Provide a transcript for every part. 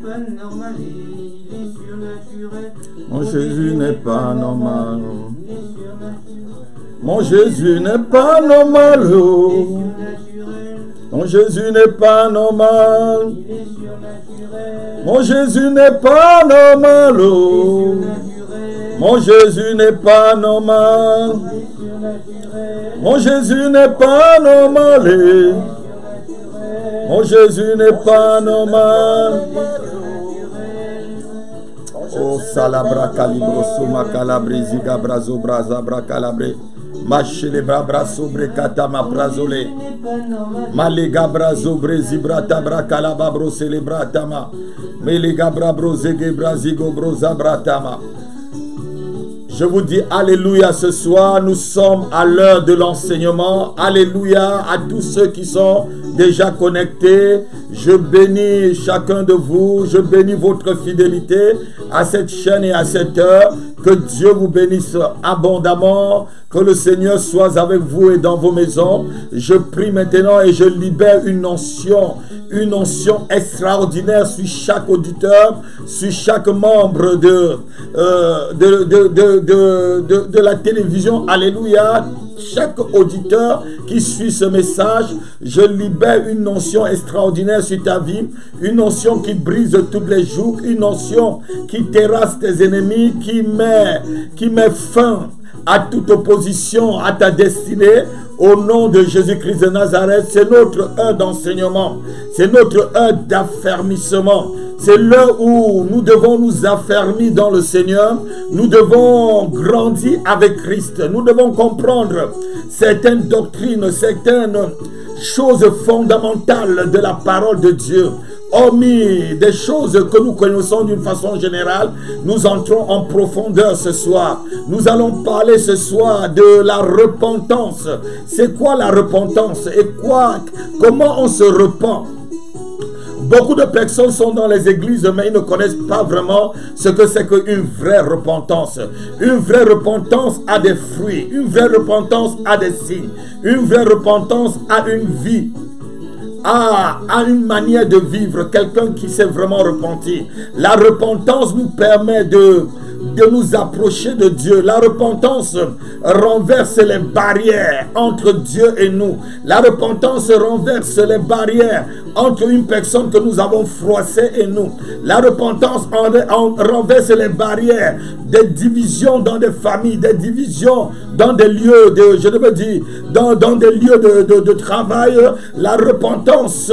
pas normal, il est surnaturel. Mon Jésus n'est pas normal. Il est surnaturel. Mon Jésus n'est pas normal. Il est surnaturel. Mon Jésus n'est pas normal. Il est surnaturel. Mon Jésus n'est pas normal. Mon Jésus n'est pas normal. Mon Jésus n'est pas normal. Mon Jésus n'est pas normal. Oh salabra calibro suma calabri ziga brazo braza bra calabre. Machele bra sobre katama brazole. Malega brazo brezibrata bra calaba bro celebratama. Melega bra brozege brazigo broza bratama. Je vous dis alléluia ce soir, nous sommes à l'heure de l'enseignement. Alléluia à tous ceux qui sont déjà connectés. Je bénis chacun de vous, je bénis votre fidélité à cette chaîne et à cette heure. Que Dieu vous bénisse abondamment, que le Seigneur soit avec vous et dans vos maisons. Je prie maintenant et je libère une onction extraordinaire sur chaque auditeur, sur chaque membre de la télévision. Alléluia. Chaque auditeur qui suit ce message, je libère une onction extraordinaire sur ta vie, une onction qui brise tous les jours, une onction qui terrasse tes ennemis, qui met fin à toute opposition à ta destinée. Au nom de Jésus-Christ de Nazareth, c'est notre heure d'enseignement, c'est notre heure d'affermissement. C'est l'heure où nous devons nous affermir dans le Seigneur. Nous devons grandir avec Christ. Nous devons comprendre certaines doctrines, certaines choses fondamentales de la parole de Dieu. Hormis des choses que nous connaissons d'une façon générale, nous entrons en profondeur ce soir. Nous allons parler ce soir de la repentance. C'est quoi la repentance et comment on se repent? Beaucoup de personnes sont dans les églises, mais ils ne connaissent pas vraiment ce que c'est qu'une vraie repentance. Une vraie repentance a des fruits. Une vraie repentance a des signes. Une vraie repentance a une vie. A une manière de vivre. Quelqu'un qui s'est vraiment repenti. La repentance nous permet de nous approcher de Dieu. La repentance renverse les barrières entre Dieu et nous. La repentance renverse les barrières entre une personne que nous avons froissée et nous. La repentance renverse les barrières des divisions dans des familles, des divisions dans des lieux dans des lieux de travail. La repentance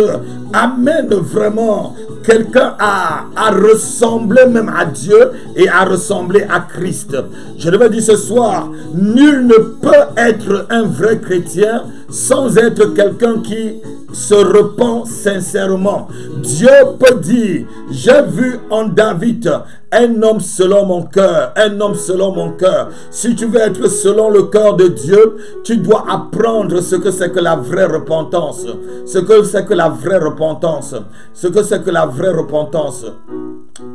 amène vraiment quelqu'un à ressembler même à Dieu et à ressembler à Christ. Je devais dire ce soir, nul ne peut être un vrai chrétien sans être quelqu'un qui se repent sincèrement. Dieu peut dire, j'ai vu en David un homme selon mon cœur, un homme selon mon cœur. Si tu veux être selon le cœur de Dieu, tu dois apprendre ce que c'est que la vraie repentance. Ce que c'est que la vraie repentance. Ce que c'est que la vraie repentance.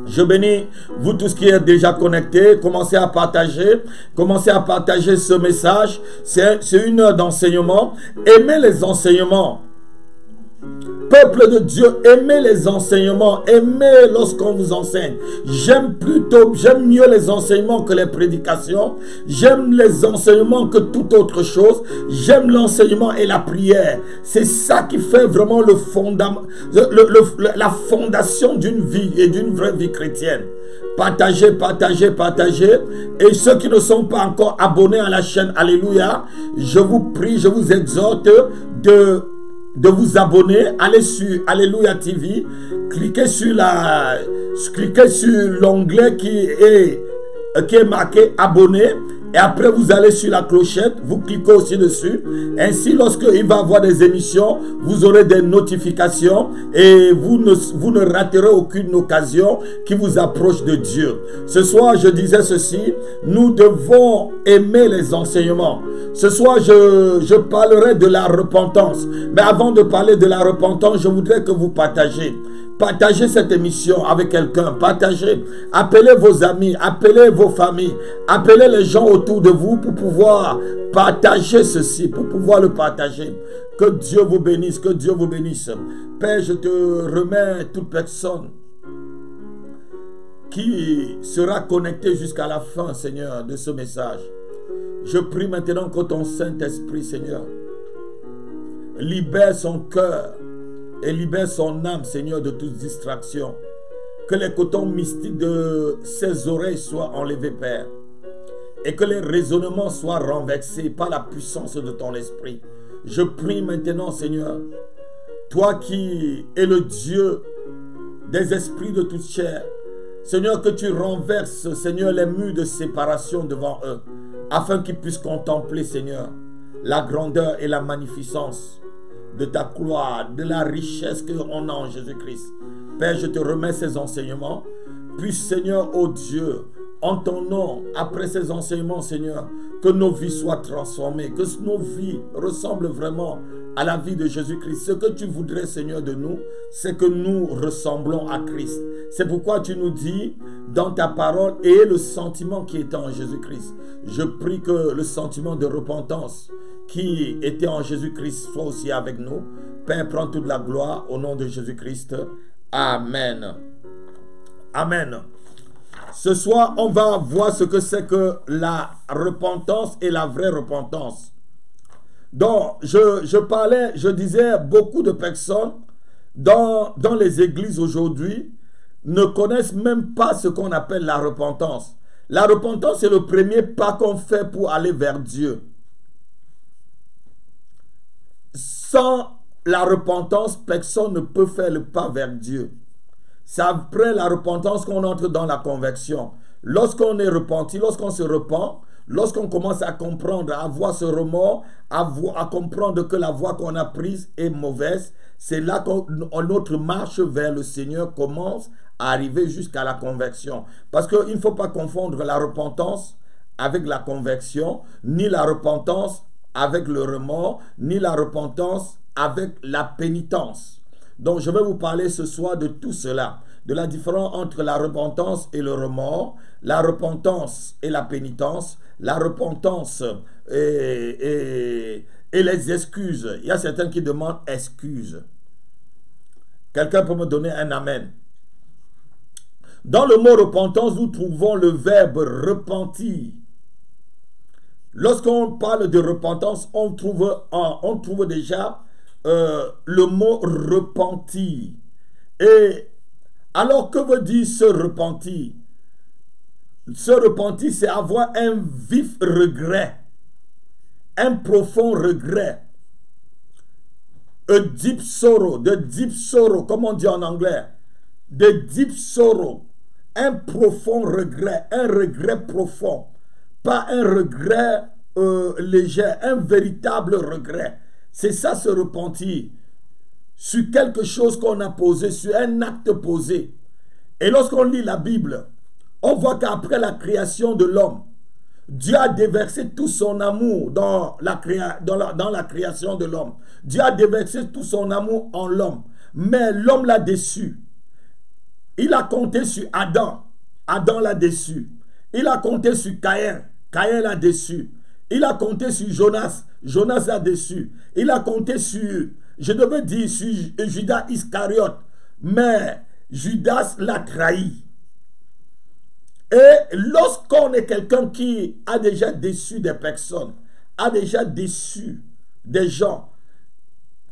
Je bénis vous tous qui êtes déjà connectés. Commencez à partager ce message. C'est une heure d'enseignement. Aimez les enseignements. Peuple de Dieu, aimez les enseignements, aimez lorsqu'on vous enseigne. J'aime mieux les enseignements que les prédications. J'aime les enseignements que toute autre chose. J'aime l'enseignement et la prière. C'est ça qui fait vraiment la fondation d'une vie et d'une vraie vie chrétienne. Partagez. Et ceux qui ne sont pas encore abonnés à la chaîne, alléluia, je vous prie, je vous exhorte de vous abonner. Allez sur Alléluia TV, cliquez sur l'onglet qui est marqué abonner. Et après, vous allez sur la clochette, vous cliquez aussi dessus. Ainsi, lorsqu'il va y avoir des émissions, vous aurez des notifications et vous ne raterez aucune occasion qui vous approche de Dieu. Ce soir, je disais ceci, nous devons aimer les enseignements. Ce soir, je parlerai de la repentance. Mais avant de parler de la repentance, je voudrais que vous partagez. Partagez cette émission avec quelqu'un. Partagez. Appelez vos amis. Appelez vos familles. Appelez les gens autour de vous pour pouvoir partager ceci. Pour pouvoir le partager. Que Dieu vous bénisse. Que Dieu vous bénisse. Père, je te remets toute personne qui sera connecté jusqu'à la fin, Seigneur, de ce message. Je prie maintenant que ton Saint-Esprit, Seigneur, libère son cœur et libère son âme, Seigneur, de toute distraction. Que les cotons mystiques de ses oreilles soient enlevés, Père. Et que les raisonnements soient renversés par la puissance de ton esprit. Je prie maintenant, Seigneur, toi qui es le Dieu des esprits de toute chair, Seigneur, que tu renverses, Seigneur, les murs de séparation devant eux, afin qu'ils puissent contempler, Seigneur, la grandeur et la magnificence de ta gloire, de la richesse qu'on a en Jésus-Christ. Père, je te remets ces enseignements. Puis, Seigneur, ô Dieu, en ton nom, après ces enseignements, Seigneur, que nos vies soient transformées, que nos vies ressemblent vraiment à la vie de Jésus-Christ. Ce que tu voudrais, Seigneur, de nous, c'est que nous ressemblons à Christ. C'est pourquoi tu nous dis dans ta parole et le sentiment qui était en Jésus-Christ. Je prie que le sentiment de repentance qui était en Jésus-Christ soit aussi avec nous. Père, prends toute la gloire au nom de Jésus-Christ. Amen. Amen. Ce soir, on va voir ce que c'est que la repentance et la vraie repentance. Donc, je disais, beaucoup de personnes dans les églises aujourd'hui ne connaissent même pas ce qu'on appelle la repentance. La repentance, c'est le premier pas qu'on fait pour aller vers Dieu. Sans la repentance, personne ne peut faire le pas vers Dieu. C'est après la repentance qu'on entre dans la conversion. Lorsqu'on est repenti, lorsqu'on se repent, lorsqu'on commence à comprendre, à avoir ce remords, à comprendre que la voie qu'on a prise est mauvaise, c'est là que notre marche vers le Seigneur commence à arriver jusqu'à la conversion. Parce qu'il ne faut pas confondre la repentance avec la conversion, ni la repentance avec le remords, ni la repentance avec la pénitence. Donc, je vais vous parler ce soir de tout cela, de la différence entre la repentance et le remords, la repentance et la pénitence, la repentance et les excuses. Il y a certains qui demandent excuses. Quelqu'un peut me donner un amen? Dans le mot repentance, nous trouvons le verbe repentir. Lorsqu'on parle de repentance, on trouve déjà le mot repentir. Et alors, que veut dire se repentir? Se repentir, c'est avoir un vif regret, un profond regret. A deep sorrow, the deep sorrow, comme on dit en anglais. The deep sorrow, un profond regret, un regret profond. Pas un regret léger, un véritable regret. C'est ça, se repentir sur quelque chose qu'on a posé, sur un acte posé. Et lorsqu'on lit la Bible, on voit qu'après la création de l'homme, Dieu a déversé tout son amour dans la création de l'homme. Dieu a déversé tout son amour en l'homme. Mais l'homme l'a déçu. Il a compté sur Adam. Adam l'a déçu. Il a compté sur Caïn. Caïn l'a déçu. Il a compté sur Jonas. Jonas l'a déçu. Il a compté sur, je devais dire, sur Judas Iscariote. Mais Judas l'a trahi. Et lorsqu'on est quelqu'un qui a déjà déçu des personnes, a déjà déçu des gens,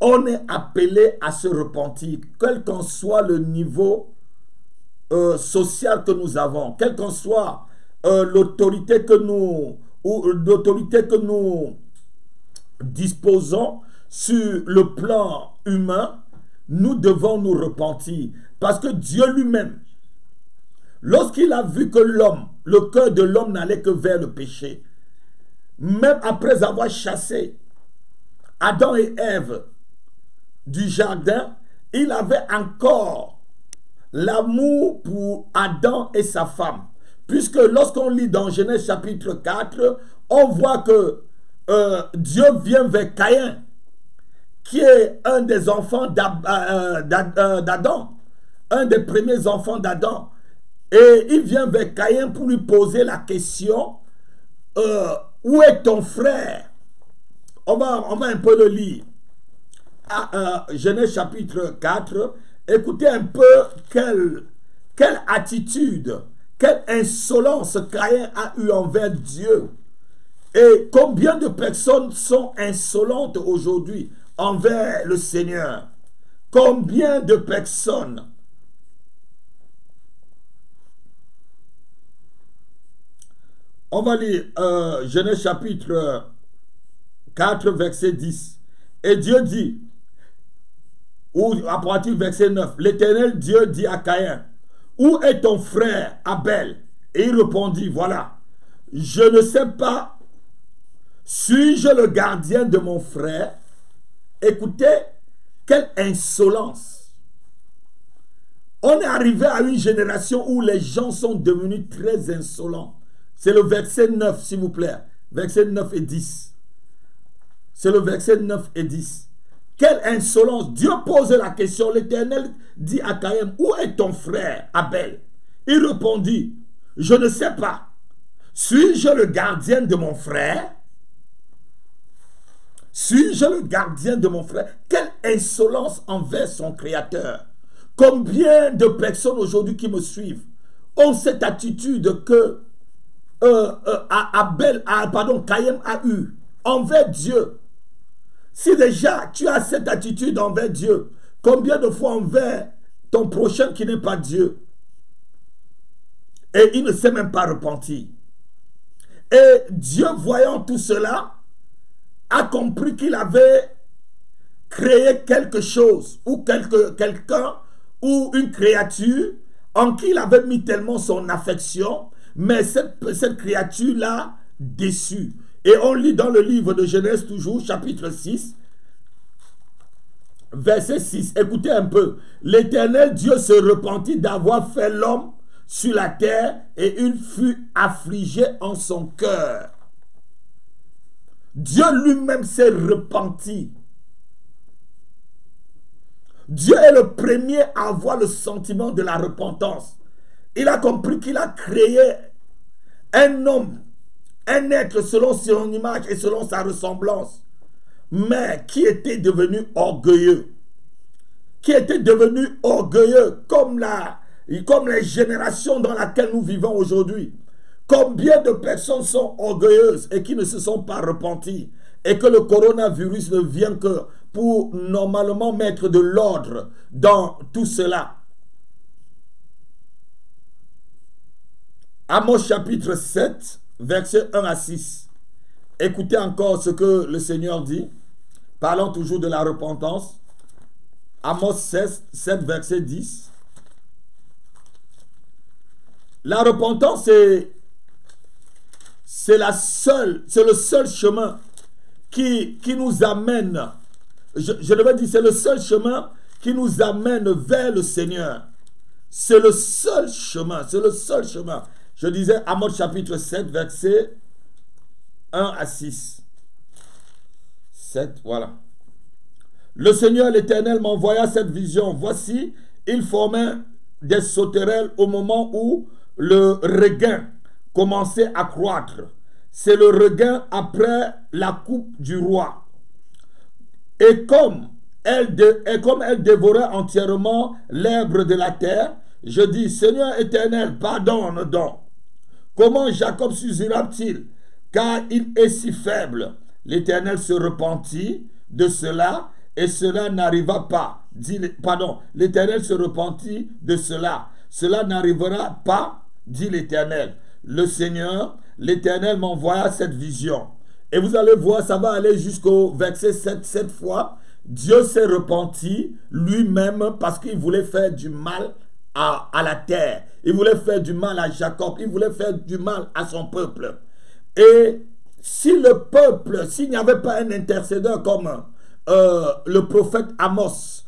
on est appelé à se repentir, quel qu'en soit le niveau social que nous avons, quelle qu'en soit l'autorité que nous disposons sur le plan humain, nous devons nous repentir. Parce que Dieu lui-même, lorsqu'il a vu que le cœur de l'homme n'allait que vers le péché, même après avoir chassé Adam et Ève du jardin, il avait encore l'amour pour Adam et sa femme. Puisque lorsqu'on lit dans Genèse chapitre 4, on voit que Dieu vient vers Caïn, qui est un des enfants d'Adam, un des premiers enfants d'Adam. Et il vient vers Caïn pour lui poser la question, où est ton frère? On va un peu le lire. Genèse chapitre 4, écoutez un peu quelle quelle attitude, quelle insolence Caïn a eu envers Dieu. Et combien de personnes sont insolentes aujourd'hui envers le Seigneur? Combien de personnes? On va lire Genèse chapitre 4, verset 10. Et Dieu dit, ou à partir du verset 9, l'Éternel Dieu dit à Caïn, où est ton frère Abel? Et il répondit, voilà, je ne sais pas, suis-je le gardien de mon frère? Écoutez, quelle insolence! On est arrivé à une génération où les gens sont devenus très insolents. C'est le verset 9, s'il vous plaît. Verset 9 et 10. C'est le verset 9 et 10. Quelle insolence! Dieu pose la question. L'Éternel dit à Caïn, où est ton frère Abel? Il répondit, je ne sais pas. Suis-je le gardien de mon frère? Suis-je le gardien de mon frère? Quelle insolence envers son Créateur! Combien de personnes aujourd'hui qui me suivent ont cette attitude que Caïn a eu envers Dieu? Si déjà tu as cette attitude envers Dieu, combien de fois envers ton prochain qui n'est pas Dieu? Et il ne s'est même pas repenti. Et Dieu, voyant tout cela, a compris qu'il avait créé quelque chose ou quelqu'un ou une créature en qui il avait mis tellement son affection, mais cette créature-là déçue. Et on lit dans le livre de Genèse toujours, chapitre 6, verset 6. Écoutez un peu. L'Éternel Dieu se repentit d'avoir fait l'homme sur la terre et il fut affligé en son cœur. Dieu lui-même s'est repenti. Dieu est le premier à avoir le sentiment de la repentance. Il a compris qu'il a créé un homme, un être selon son image et selon sa ressemblance, mais qui était devenu orgueilleux. Qui était devenu orgueilleux comme les générations dans lesquelles nous vivons aujourd'hui. Combien de personnes sont orgueilleuses et qui ne se sont pas repenties, et que le coronavirus ne vient que pour normalement mettre de l'ordre dans tout cela. Amos chapitre 7, versets 1 à 6. Écoutez encore ce que le Seigneur dit, parlant toujours de la repentance. Amos 7, verset 10. La repentance, c'est le seul chemin qui nous amène, je devais dire, c'est le seul chemin qui nous amène vers le Seigneur. C'est le seul chemin, c'est le seul chemin. Je disais Amos chapitre 7, versets 1 à 6. 7, voilà. Le Seigneur l'Éternel m'envoya cette vision. Voici, il formait des sauterelles au moment où le regain commençait à croître. C'est le regain après la coupe du roi. Et comme elle dévorait entièrement l'herbe de la terre, je dis, Seigneur éternel, pardonne donc. Comment Jacob s'usera-t-il, car il est si faible? L'Éternel se repentit de cela, et cela n'arriva pas. L'Éternel se repentit de cela. Cela n'arrivera pas, dit l'Éternel. Le Seigneur, l'Éternel m'envoya cette vision. Et vous allez voir, ça va aller jusqu'au verset 7. Cette fois, Dieu s'est repenti lui-même parce qu'il voulait faire du mal à la terre. Il voulait faire du mal à Jacob. Il voulait faire du mal à son peuple. Et si le peuple, s'il n'y avait pas un intercédeur comme le prophète Amos,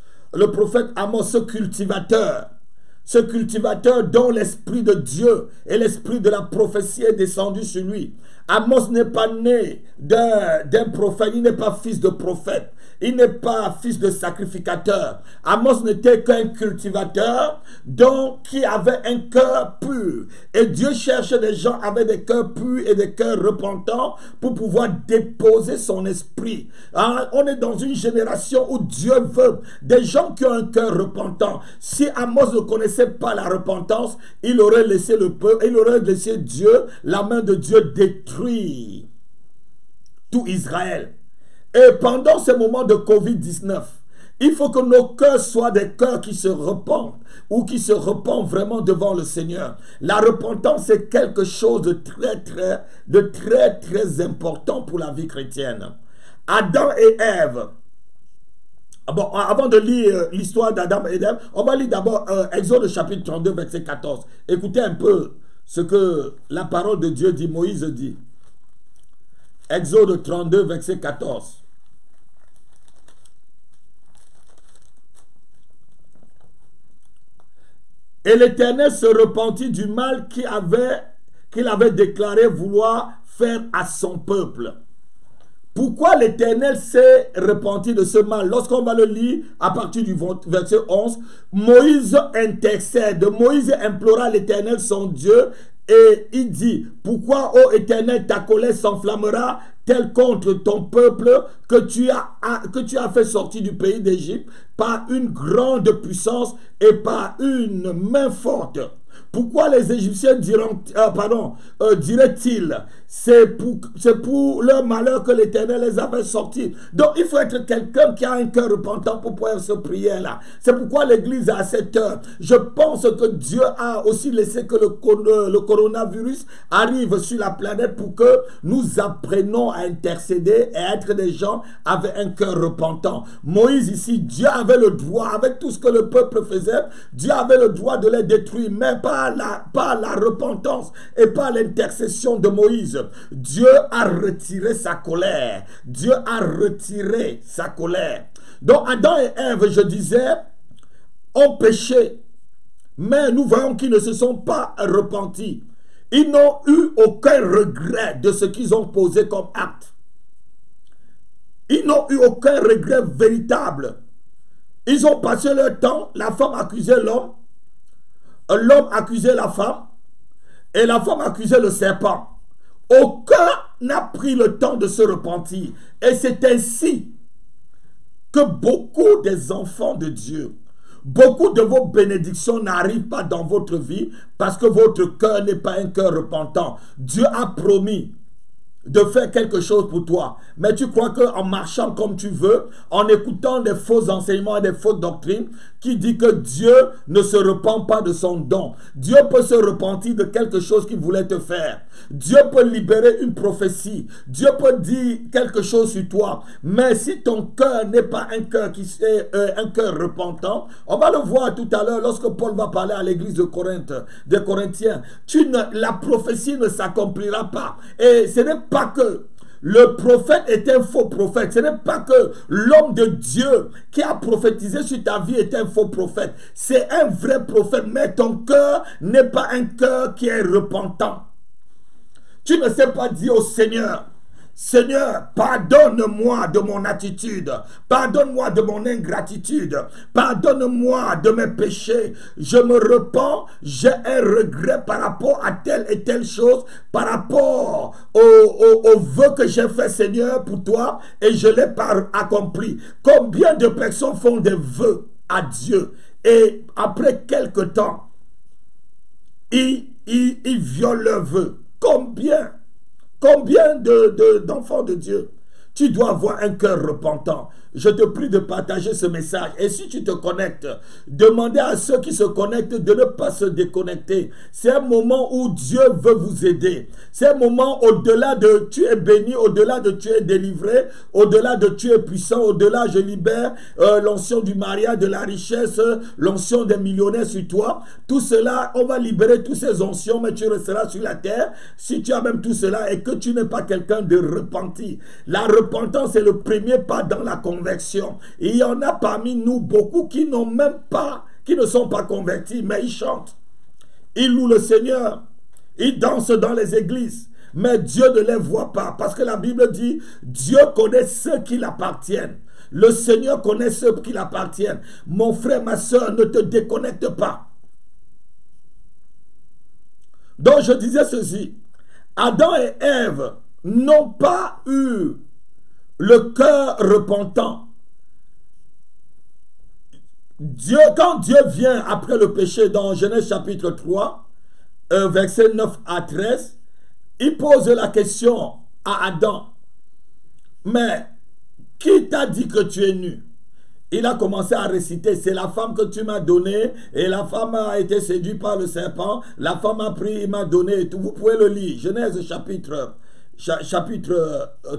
ce cultivateur dont l'esprit de Dieu et l'esprit de la prophétie est descendu sur lui. Amos n'est pas né d'un prophète, il n'est pas fils de prophète. il n'est pas fils de sacrificateur. Amos n'était qu'un cultivateur, donc qui avait un cœur pur. Et Dieu cherche des gens avec des cœurs purs et des cœurs repentants pour pouvoir déposer son esprit. Hein? On est dans une génération où Dieu veut des gens qui ont un cœur repentant. Si Amos ne connaissait pas la repentance, il aurait laissé le peuple, il aurait laissé Dieu, la main de Dieu détruire tout Israël. Et pendant ce moment de Covid-19, il faut que nos cœurs soient des cœurs qui se repentent ou qui se repentent vraiment devant le Seigneur. La repentance est quelque chose de très important pour la vie chrétienne. Adam et Ève. Bon, avant de lire l'histoire d'Adam et d'Ève, on va lire d'abord Exode chapitre 32, verset 14. Écoutez un peu ce que la parole de Dieu dit, Moïse dit. Exode 32, verset 14. Et l'Éternel se repentit du mal qu'il avait déclaré vouloir faire à son peuple. Pourquoi l'Éternel s'est repenti de ce mal? Lorsqu'on va le lire à partir du verset 11, Moïse intercède. Moïse implora l'Éternel son Dieu et il dit, pourquoi, ô Éternel, ta colère s'enflammera tel contre ton peuple que tu as fait sortir du pays d'Égypte par une grande puissance et par une main forte. Pourquoi les Égyptiens diraient-ils, c'est pour leur malheur que l'Éternel les avait sortis. Donc il faut être quelqu'un qui a un cœur repentant pour pouvoir se prier là. C'est pourquoi l'église à cette heure. Je pense que Dieu a aussi laissé que le coronavirus arrive sur la planète pour que nous apprenions à intercéder et à être des gens avec un cœur repentant. Moïse ici, Dieu avait le droit, avec tout ce que le peuple faisait, Dieu avait le droit de les détruire, mais par la repentance et par l'intercession de Moïse. Dieu a retiré sa colère. Dieu a retiré sa colère. Donc Adam et Ève, je disais, ont péché. Mais nous voyons qu'ils ne se sont pas repentis. Ils n'ont eu aucun regret de ce qu'ils ont posé comme acte. Ils n'ont eu aucun regret véritable. Ils ont passé leur temps, la femme accusait l'homme, l'homme accusait la femme, et la femme accusait le serpent. Aucun n'a pris le temps de se repentir. Et c'est ainsi que beaucoup des enfants de Dieu, beaucoup de vos bénédictions n'arrivent pas dans votre vie parce que votre cœur n'est pas un cœur repentant. Dieu a promis de faire quelque chose pour toi. Mais tu crois qu'en marchant comme tu veux, en écoutant des faux enseignements et des fausses doctrines, qui dit que Dieu ne se repent pas de son don. Dieu peut se repentir de quelque chose qu'il voulait te faire. Dieu peut libérer une prophétie. Dieu peut dire quelque chose sur toi. Mais si ton cœur n'est pas un cœur un cœur repentant, on va le voir tout à l'heure lorsque Paul va parler à l'église de Corinthe, des Corinthiens. La prophétie ne s'accomplira pas. Et ce n'est pas que le prophète est un faux prophète. Ce n'est pas que l'homme de Dieu qui a prophétisé sur ta vie est un faux prophète. C'est un vrai prophète, mais ton cœur n'est pas un cœur qui est repentant. Tu ne sais pas dire au Seigneur, Seigneur, pardonne-moi de mon attitude, pardonne-moi de mon ingratitude, pardonne-moi de mes péchés, je me repens, j'ai un regret par rapport à telle et telle chose, par rapport au vœu que j'ai fait, Seigneur, pour toi, et je l'ai pas accompli. Combien de personnes font des vœux à Dieu, et après quelque temps, ils violent leurs vœux? Combien d'enfants de Dieu? Tu dois avoir un cœur repentant. Je te prie de partager ce message. Et si tu te connectes, demandez à ceux qui se connectent de ne pas se déconnecter. C'est un moment où Dieu veut vous aider. C'est un moment au-delà de tu es béni, au-delà de tu es délivré, au-delà de tu es puissant, au-delà je libère l'onction du mariage, de la richesse, l'onction des millionnaires sur toi. Tout cela, on va libérer toutes ces oncions, mais tu resteras sur la terre. Si tu as même tout cela et que tu n'es pas quelqu'un de repenti. La repentance est le premier pas dans la conversion. Et il y en a parmi nous beaucoup qui n'ont même pas, qui ne sont pas convertis, mais ils chantent. Ils louent le Seigneur. Ils dansent dans les églises. Mais Dieu ne les voit pas. Parce que la Bible dit, Dieu connaît ceux qui l'appartiennent. Le Seigneur connaît ceux qui l'appartiennent. Mon frère, ma soeur, ne te déconnecte pas. Donc je disais ceci. Adam et Ève n'ont pas eu le cœur repentant. Quand Dieu vient après le péché dans Genèse chapitre 3, versets 9 à 13, il pose la question à Adam. Mais qui t'a dit que tu es nu? Il a commencé à réciter, c'est la femme que tu m'as donnée, et la femme a été séduite par le serpent, la femme a pris, il m'a donné, et tout. Vous pouvez le lire, Genèse chapitre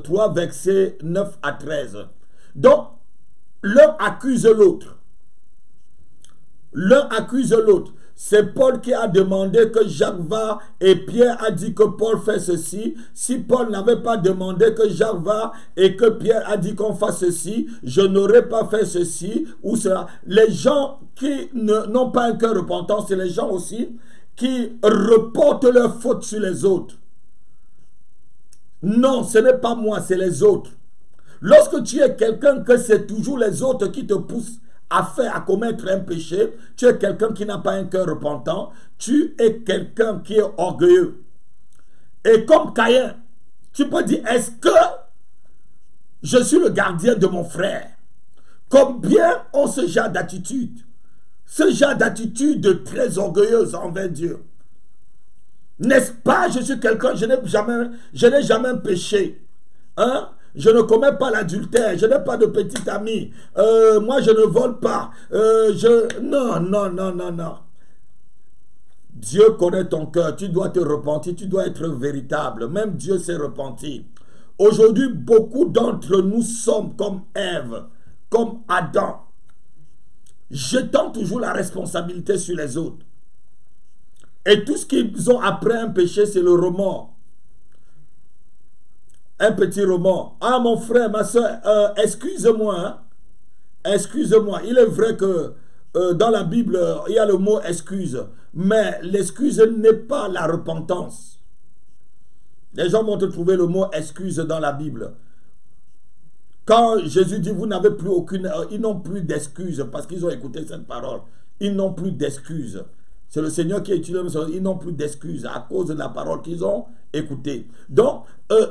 3, versets 9 à 13. Donc, l'un accuse l'autre. L'un accuse l'autre. C'est Paul qui a demandé que Jacques va et Pierre a dit que Paul fait ceci. Si Paul n'avait pas demandé que Jacques va et que Pierre a dit qu'on fasse ceci, je n'aurais pas fait ceci ou cela. Les gens qui n'ont pas un cœur repentant, c'est les gens aussi qui reportent leurs fautes sur les autres. Non, ce n'est pas moi, c'est les autres. Lorsque tu es quelqu'un que c'est toujours les autres qui te poussent à commettre un péché, tu es quelqu'un qui n'a pas un cœur repentant, tu es quelqu'un qui est orgueilleux. Et comme Caïn, tu peux dire, est-ce que je suis le gardien de mon frère? Combien ont ce genre d'attitude? Ce genre d'attitude très orgueilleuse envers Dieu. N'est-ce pas, je suis quelqu'un, je n'ai jamais péché. Hein? Je ne commets pas l'adultère, je n'ai pas de petite amie, moi je ne vole pas, non, non, non, non, non. Dieu connaît ton cœur, tu dois te repentir, tu dois être véritable, même Dieu s'est repenti. Aujourd'hui, beaucoup d'entre nous sommes comme Ève, comme Adam, jetant toujours la responsabilité sur les autres. Et tout ce qu'ils ont après un péché, c'est le remords. Un petit remords. Ah, mon frère, ma soeur, excuse-moi. Hein? Excuse-moi. Il est vrai que dans la Bible, il y a le mot excuse. Mais l'excuse n'est pas la repentance. Les gens vont te trouver le mot excuse dans la Bible. Quand Jésus dit, vous n'avez plus aucune... ils n'ont plus d'excuses parce qu'ils ont écouté cette parole. Ils n'ont plus d'excuses. C'est le Seigneur qui a utilisé, ils n'ont plus d'excuses à cause de la parole qu'ils ont écoutée. Donc,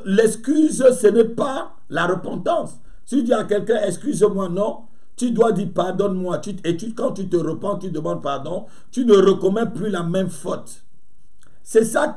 l'excuse, ce n'est pas la repentance. Si tu dis à quelqu'un, excuse-moi, non, tu dois dire pardonne-moi. Quand tu te repens, tu demandes pardon, tu ne recommets plus la même faute. C'est ça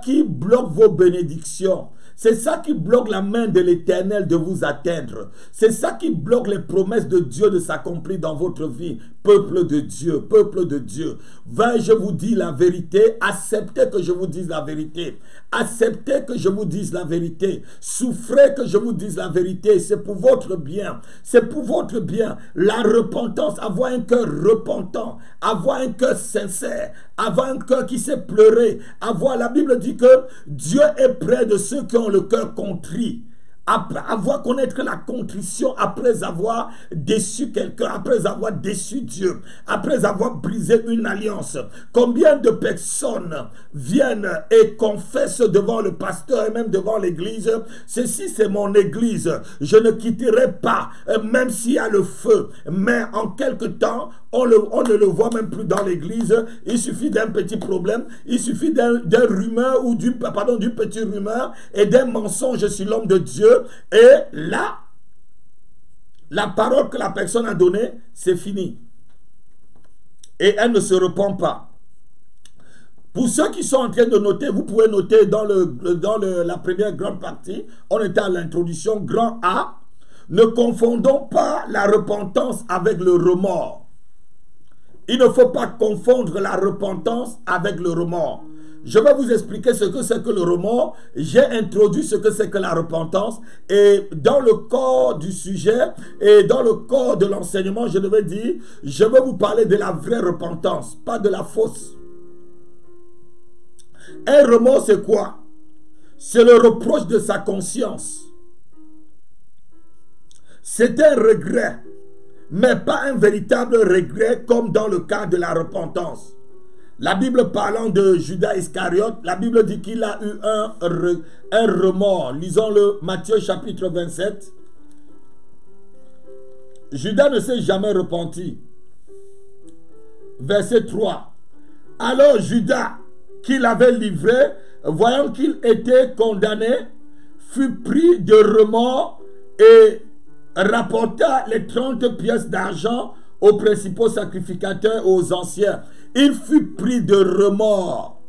qui bloque vos bénédictions. C'est ça qui bloque la main de l'Éternel de vous atteindre. C'est ça qui bloque les promesses de Dieu de s'accomplir dans votre vie. Peuple de Dieu, peuple de Dieu. Je vous dis la vérité. Acceptez que je vous dise la vérité. Acceptez que je vous dise la vérité. Souffrez que je vous dise la vérité. C'est pour votre bien. C'est pour votre bien. La repentance, avoir un cœur repentant, avoir un cœur sincère, avoir un cœur qui sait pleurer, la Bible dit que Dieu est près de ceux qui ont le cœur contrit. Avoir connaître la contrition après avoir déçu quelqu'un, après avoir déçu Dieu, après avoir brisé une alliance. Combien de personnes viennent et confessent devant le pasteur et même devant l'église, ceci c'est mon église, je ne quitterai pas, même s'il y a le feu. Mais en quelque temps, on ne le voit même plus dans l'église. Il suffit d'un petit problème, il suffit d'un rumeur ou d'une petite rumeur et d'un mensonge sur l'homme de Dieu. Et là, la parole que la personne a donnée, c'est fini. Et elle ne se repent pas. Pour ceux qui sont en train de noter, vous pouvez noter dans la première grande partie, on était à l'introduction, grand A. Ne confondons pas la repentance avec le remords. Il ne faut pas confondre la repentance avec le remords. Je vais vous expliquer ce que c'est que le remords. J'ai introduit ce que c'est que la repentance. Et dans le corps du sujet et dans le corps de l'enseignement, je devais dire, je vais vous parler de la vraie repentance, pas de la fausse. Un remords, c'est quoi? C'est le reproche de sa conscience. C'est un regret, mais pas un véritable regret comme dans le cas de la repentance. La Bible parlant de Judas Iscariote, la Bible dit qu'il a eu un remords. Lisons-le, Matthieu chapitre 27. Judas ne s'est jamais repenti. Verset 3. Alors Judas, qui l'avait livré, voyant qu'il était condamné, fut pris de remords et rapporta les 30 pièces d'argent aux principaux sacrificateurs et aux anciens. Il fut pris de remords.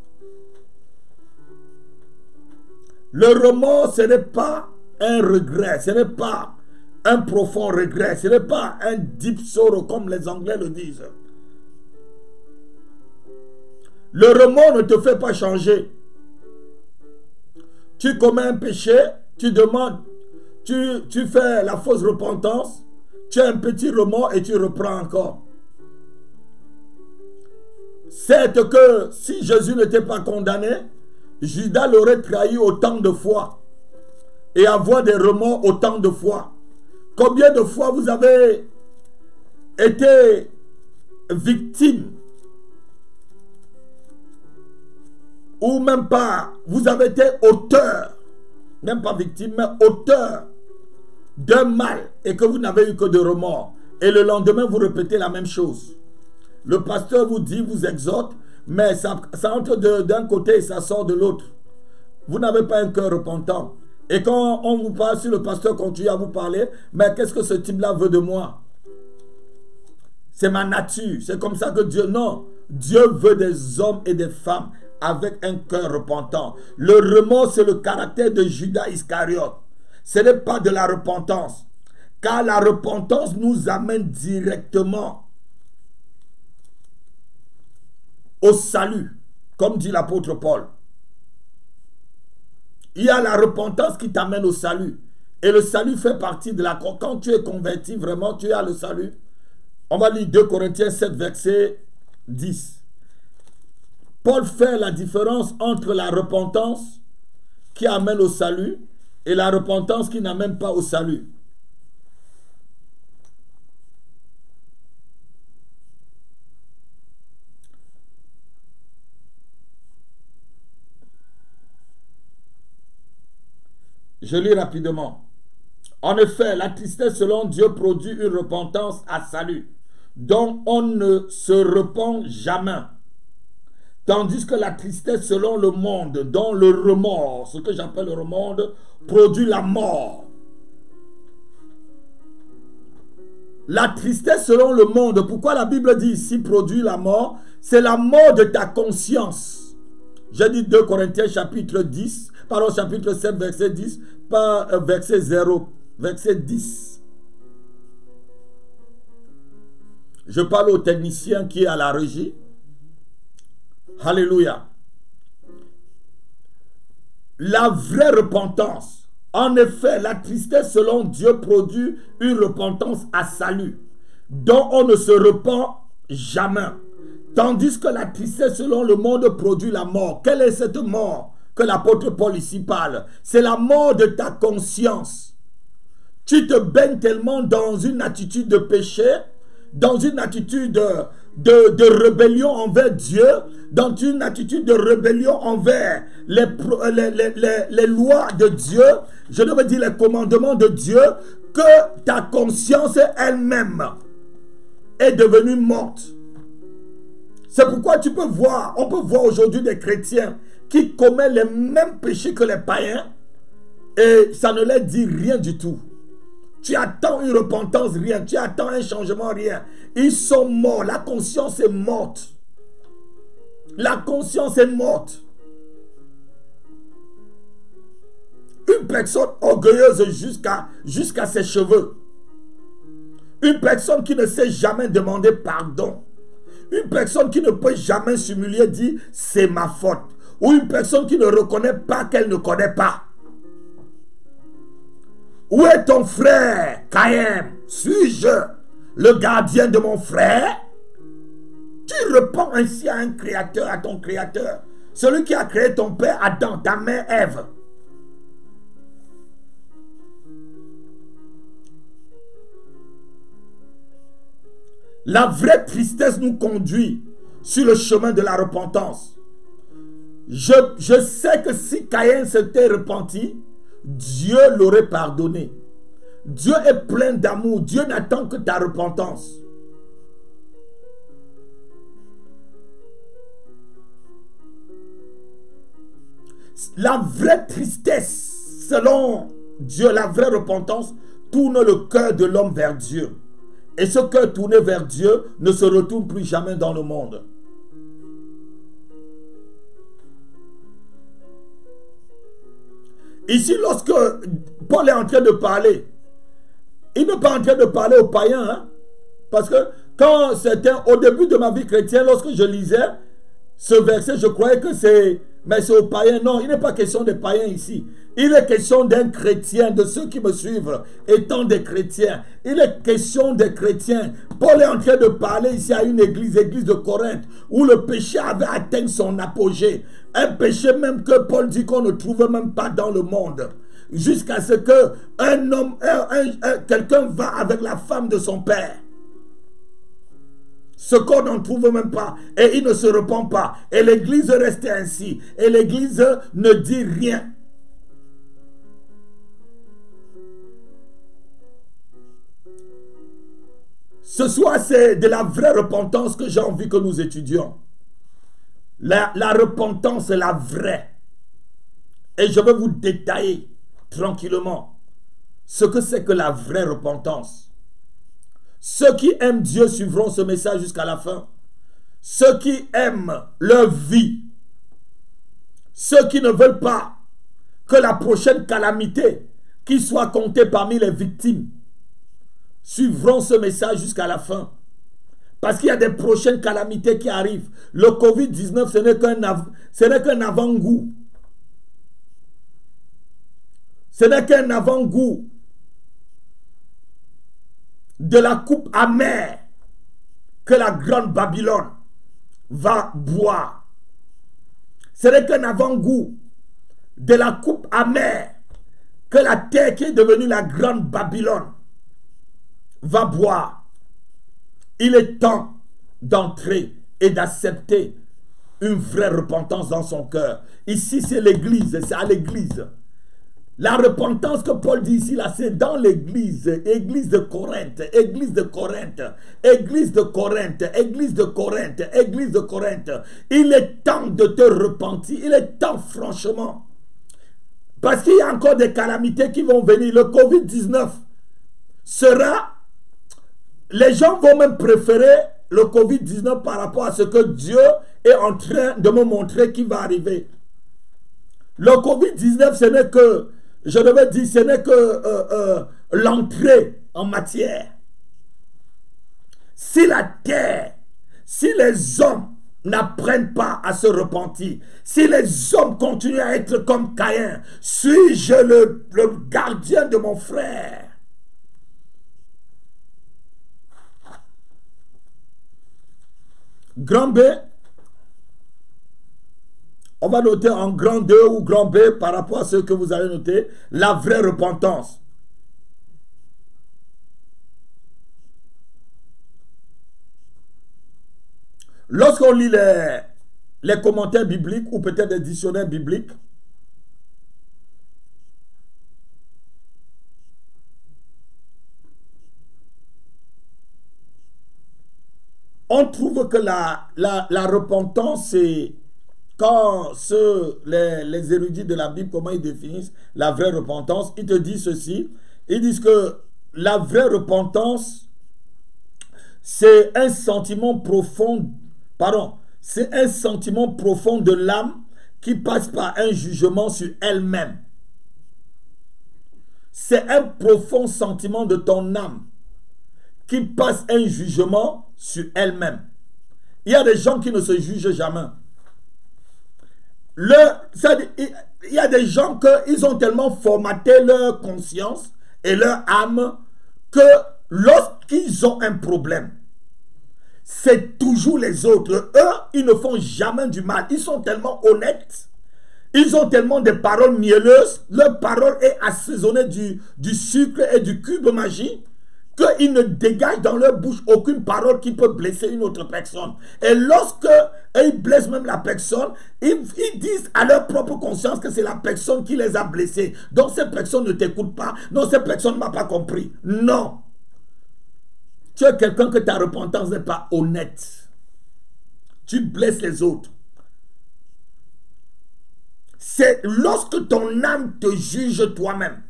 Le remords, ce n'est pas un regret, ce n'est pas un profond regret, ce n'est pas un deep sorrow comme les Anglais le disent. Le remords ne te fait pas changer. Tu commets un péché, tu demandes, tu fais la fausse repentance, tu as un petit remords et tu reprends encore. C'est que si Jésus n'était pas condamné, Judas l'aurait trahi autant de fois et avoir des remords autant de fois. Combien de fois vous avez été victime ou même pas, vous avez été auteur, même pas victime, mais auteur d'un mal et que vous n'avez eu que de remords. Et le lendemain, vous répétez la même chose. Le pasteur vous dit, vous exhorte, mais ça entre d'un côté et ça sort de l'autre. Vous n'avez pas un cœur repentant. Et quand on vous parle, si le pasteur continue à vous parler, mais qu'est-ce que ce type-là veut de moi? C'est ma nature. C'est comme ça que Dieu... Non, Dieu veut des hommes et des femmes avec un cœur repentant. Le remords, c'est le caractère de Judas Iscariote. Ce n'est pas de la repentance. Car la repentance nous amène directement au salut, comme dit l'apôtre Paul. Il y a la repentance qui t'amène au salut. Et le salut fait partie de la... Quand tu es converti, vraiment, tu as le salut. On va lire 2 Corinthiens 7, verset 10. Paul fait la différence entre la repentance qui amène au salut et la repentance qui n'amène pas au salut. Je lis rapidement. En effet, la tristesse selon Dieu produit une repentance à salut, dont on ne se repent jamais. Tandis que la tristesse selon le monde, dont le remords, ce que j'appelle le remords, produit la mort. La tristesse selon le monde, pourquoi la Bible dit ici produit la mort? C'est la mort de ta conscience. J'ai dit 2 Corinthiens chapitre 10, pardon, chapitre 7, verset 10, pas verset 0, verset 10. Je parle au technicien qui est à la régie. Alléluia. La vraie repentance. En effet, la tristesse selon Dieu produit une repentance à salut, dont on ne se repent jamais. Tandis que la tristesse selon le monde produit la mort. Quelle est cette mort que l'apôtre Paul ici parle? C'est la mort de ta conscience. Tu te baignes tellement dans une attitude de péché, dans une attitude de rébellion envers Dieu, dans une attitude de rébellion envers les lois de Dieu, je devais dire les commandements de Dieu, que ta conscience elle-même est devenue morte. C'est pourquoi tu peux voir, on peut voir aujourd'hui des chrétiens qui commettent les mêmes péchés que les païens et ça ne leur dit rien du tout. Tu attends une repentance, rien. Tu attends un changement, rien. Ils sont morts. La conscience est morte. La conscience est morte. Une personne orgueilleuse jusqu'à ses cheveux. Une personne qui ne sait jamais demander pardon. Une personne qui ne peut jamais s'humilier, dire c'est ma faute. Ou une personne qui ne reconnaît pas qu'elle ne connaît pas. Où est ton frère, Caïn? Suis-je le gardien de mon frère? Tu réponds ainsi à un créateur, à ton créateur. Celui qui a créé ton père Adam, ta mère Ève. La vraie tristesse nous conduit sur le chemin de la repentance. Je sais que si Caïn s'était repenti, Dieu l'aurait pardonné. Dieu est plein d'amour. Dieu n'attend que ta repentance. La vraie tristesse, selon Dieu, la vraie repentance, tourne le cœur de l'homme vers Dieu. Et ce cœur tourné vers Dieu ne se retourne plus jamais dans le monde. Ici, lorsque Paul est en train de parler, il n'est pas en train de parler aux païens. Hein? Parce que quand c'était au début de ma vie chrétienne, lorsque je lisais ce verset, je croyais que c'est... Mais c'est aux païens. Non, il n'est pas question des païens ici. Il est question d'un chrétien, de ceux qui me suivent, étant des chrétiens. Il est question des chrétiens. Paul est en train de parler ici à une église, l'église de Corinthe, où le péché avait atteint son apogée. Un péché même que Paul dit qu'on ne trouve même pas dans le monde. Jusqu'à ce que un homme, quelqu'un va avec la femme de son père. Ce qu'on n'en trouve même pas. Et il ne se repent pas. Et l'église restait ainsi. Et l'église ne dit rien. Ce soir, c'est de la vraie repentance que j'ai envie que nous étudions. La repentance est la vraie. Et je vais vous détailler tranquillement ce que c'est que la vraie repentance. Ceux qui aiment Dieu suivront ce message jusqu'à la fin. Ceux qui aiment leur vie, ceux qui ne veulent pas que la prochaine calamité qui soit comptée parmi les victimes suivront ce message jusqu'à la fin. Parce qu'il y a des prochaines calamités qui arrivent. Le Covid-19, ce n'est qu'un avant-goût. Ce n'est qu'un avant-goût de la coupe amère que la grande Babylone va boire. Ce n'est qu'un avant-goût de la coupe amère que la terre qui est devenue la grande Babylone va boire. Il est temps d'entrer et d'accepter une vraie repentance dans son cœur. Ici, c'est l'église, c'est à l'église. La repentance que Paul dit ici, là, c'est dans l'église, église de Corinthe, église de Corinthe, église de Corinthe, église de Corinthe, église de Corinthe. Il est temps de te repentir, il est temps franchement. Parce qu'il y a encore des calamités qui vont venir. Le Covid-19 sera... Les gens vont même préférer le Covid-19 par rapport à ce que Dieu est en train de me montrer qui va arriver. Le Covid-19, ce n'est que... Je devais dire, ce n'est que l'entrée en matière. Si la terre, si les hommes n'apprennent pas à se repentir, si les hommes continuent à être comme Caïn, suis-je le gardien de mon frère? Grand B, on va noter en grand 2 ou grand B par rapport à ce que vous avez noté, la vraie repentance. Lorsqu'on lit les commentaires bibliques ou peut-être des dictionnaires bibliques, on trouve que la repentance, c'est quand les érudits de la Bible, comment ils définissent la vraie repentance, ils te disent ceci. Ils disent que la vraie repentance, c'est un sentiment profond, c'est un sentiment profond de l'âme qui passe par un jugement sur elle-même. C'est un profond sentiment de ton âme qui passe un jugement sur elle-même. Il y a des gens qui ne se jugent jamais. Il y a des gens qui ont tellement formaté leur conscience et leur âme que lorsqu'ils ont un problème, c'est toujours les autres. Eux, ils ne font jamais du mal. Ils sont tellement honnêtes. Ils ont tellement de paroles mielleuses. Leur parole est assaisonnée du sucre et du cube magie qu'ils ne dégagent dans leur bouche aucune parole qui peut blesser une autre personne. Et lorsque ils blessent même la personne, ils disent à leur propre conscience que c'est la personne qui les a blessés. Donc cette personne ne t'écoute pas. Non, cette personne ne m'a pas compris. Non. Tu es quelqu'un que ta repentance n'est pas honnête. Tu blesses les autres. C'est lorsque ton âme te juge toi-même.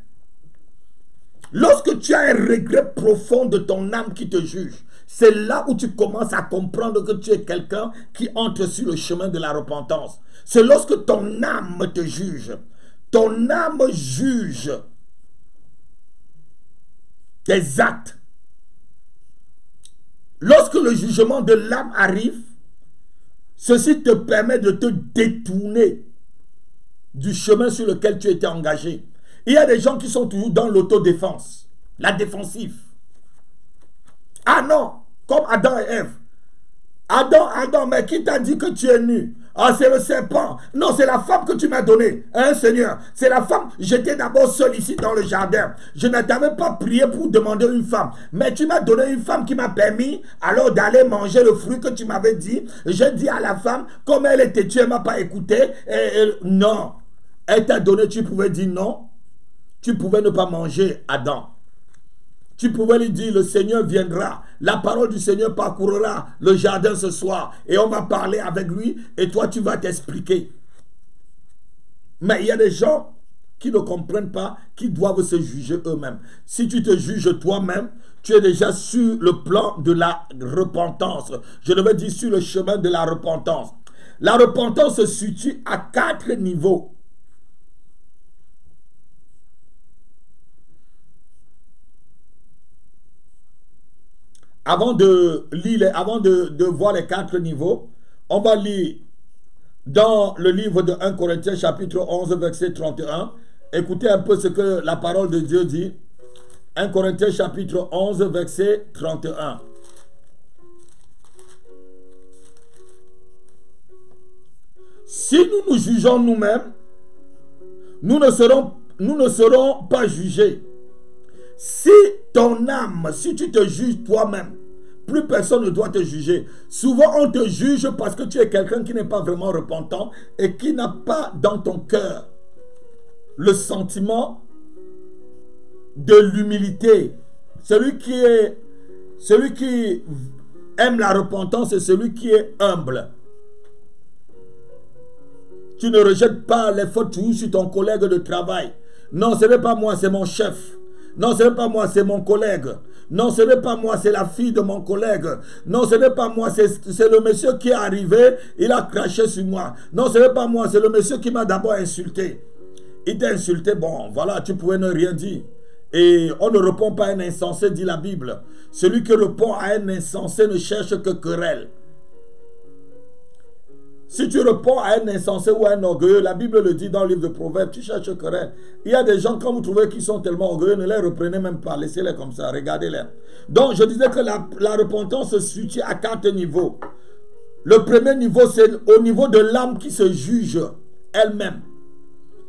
Lorsque tu as un regret profond de ton âme qui te juge, c'est là où tu commences à comprendre que tu es quelqu'un qui entre sur le chemin de la repentance. C'est lorsque ton âme te juge. Ton âme juge tes actes. Lorsque le jugement de l'âme arrive, ceci te permet de te détourner du chemin sur lequel tu étais engagé. Il y a des gens qui sont toujours dans l'autodéfense, la défensive. Ah non, comme Adam et Ève. Adam, mais qui t'a dit que tu es nu? Ah, c'est le serpent. Non, c'est la femme que tu m'as donnée. Hein, Seigneur? C'est la femme. J'étais d'abord seul ici dans le jardin. Je ne t'avais pas prié pour demander une femme. Mais tu m'as donné une femme qui m'a permis alors d'aller manger le fruit que tu m'avais dit. J'ai dit à la femme, comme elle était têtue, elle ne m'a pas écouté. Non. Elle t'a donné, tu pouvais dire non. Tu pouvais ne pas manger, Adam. Tu pouvais lui dire, le Seigneur viendra. La parole du Seigneur parcourra le jardin ce soir. Et on va parler avec lui. Et toi, tu vas t'expliquer. Mais il y a des gens qui ne comprennent pas, qui doivent se juger eux-mêmes. Si tu te juges toi-même, tu es déjà sur le plan de la repentance. Je devais dire sur le chemin de la repentance. La repentance se situe à 4 niveaux. Avant de lire, avant de voir les 4 niveaux, on va lire dans le livre de 1 Corinthiens chapitre 11 verset 31. Écoutez un peu ce que la parole de Dieu dit. 1 Corinthiens chapitre 11 verset 31. Si nous nous jugeons nous-mêmes, nous ne serons pas jugés. Si ton âme, si tu te juges toi-même, plus personne ne doit te juger. Souvent, on te juge parce que tu es quelqu'un qui n'est pas vraiment repentant et qui n'a pas dans ton cœur le sentiment de l'humilité. Celui qui aime la repentance, c'est celui qui est humble. Tu ne rejettes pas les fautes sur ton collègue de travail. Non, ce n'est pas moi, c'est mon chef. Non, ce n'est pas moi, c'est mon collègue. Non, ce n'est pas moi, c'est la fille de mon collègue. Non, ce n'est pas moi, c'est le monsieur qui est arrivé, il a craché sur moi. Non, ce n'est pas moi, c'est le monsieur qui m'a d'abord insulté. Il t'a insulté, bon, voilà, tu pouvais ne rien dire. Et on ne répond pas à un insensé, dit la Bible. Celui qui répond à un insensé ne cherche que querelle. Si tu réponds à un insensé ou à un orgueilleux, la Bible le dit dans le livre de Proverbes, tu cherches querelle. Il y a des gens, quand vous trouvez qu'ils sont tellement orgueilleux, ne les reprenez même pas, laissez-les comme ça, regardez-les. Donc, je disais que la repentance se situe à 4 niveaux. Le premier niveau, c'est au niveau de l'âme qui se juge elle-même.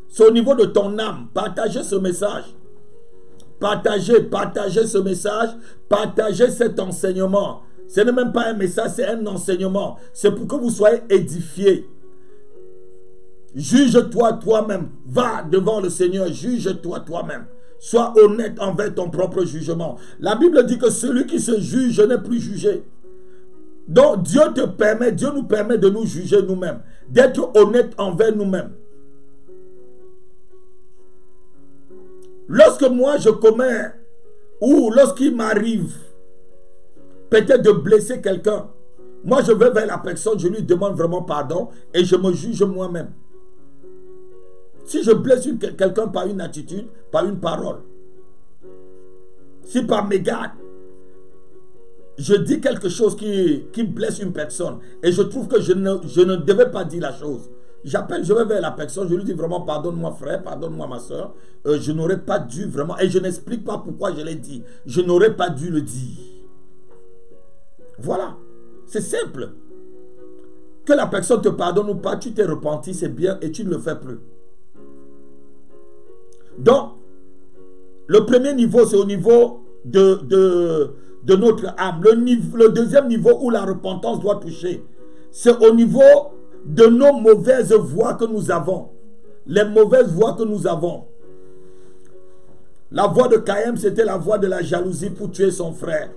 C'est au niveau de ton âme. Partagez ce message. Partagez ce message. Partagez cet enseignement. Ce n'est même pas un message, c'est un enseignement. C'est pour que vous soyez édifiés. Juge-toi toi-même. Va devant le Seigneur, juge-toi toi-même. Sois honnête envers ton propre jugement. La Bible dit que celui qui se juge n'est plus jugé. Donc Dieu nous permet de nous juger nous-mêmes. D'être honnête envers nous-mêmes. Lorsque moi je commets, ou lorsqu'il m'arrive peut-être de blesser quelqu'un, moi je vais vers la personne, je lui demande vraiment pardon et je me juge moi-même. Si je blesse quelqu'un par une attitude, par une parole, si par mégarde, je dis quelque chose qui blesse une personne et je trouve que je ne devais pas dire la chose, j'appelle, je vais vers la personne, je lui dis vraiment pardonne-moi frère, pardonne-moi ma soeur, je n'aurais pas dû vraiment, et je n'explique pas pourquoi je l'ai dit, je n'aurais pas dû le dire. Voilà, c'est simple. Que la personne te pardonne ou pas, tu t'es repenti, c'est bien et tu ne le fais plus. Donc, le premier niveau, c'est au niveau de notre âme. Le deuxième niveau où la repentance doit toucher, c'est au niveau de nos mauvaises voies que nous avons. Les mauvaises voies que nous avons. La voie de Caïn, c'était la voie de la jalousie pour tuer son frère.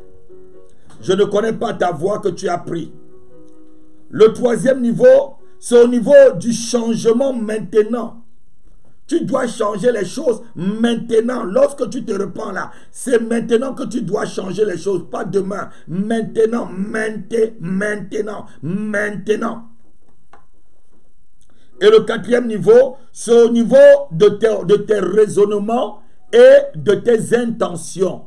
Je ne connais pas ta voie que tu as pris. Le troisième niveau, c'est au niveau du changement maintenant. Tu dois changer les choses maintenant. Lorsque tu te repens là, c'est maintenant que tu dois changer les choses, pas demain. Maintenant, maintenant. Et le quatrième niveau, c'est au niveau de tes raisonnements et de tes intentions.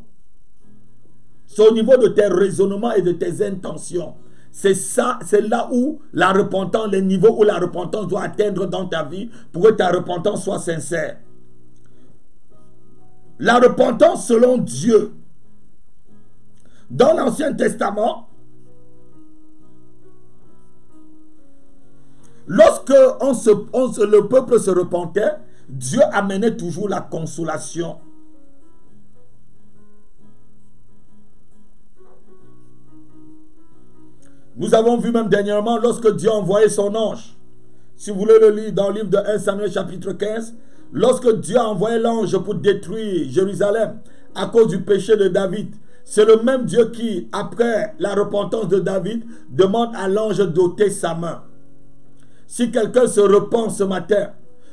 C'est au niveau de tes raisonnements et de tes intentions. C'est ça, c'est là où la repentance, les niveaux où la repentance doit atteindre dans ta vie pour que ta repentance soit sincère. La repentance selon Dieu. Dans l'Ancien Testament, lorsque le peuple se repentait, Dieu amenait toujours la consolation. Nous avons vu même dernièrement lorsque Dieu a envoyé son ange. Si vous voulez le lire dans le livre de 1 Samuel chapitre 15, lorsque Dieu a envoyé l'ange pour détruire Jérusalem à cause du péché de David, c'est le même Dieu qui, après la repentance de David, demande à l'ange d'ôter sa main. Si quelqu'un se repent ce matin,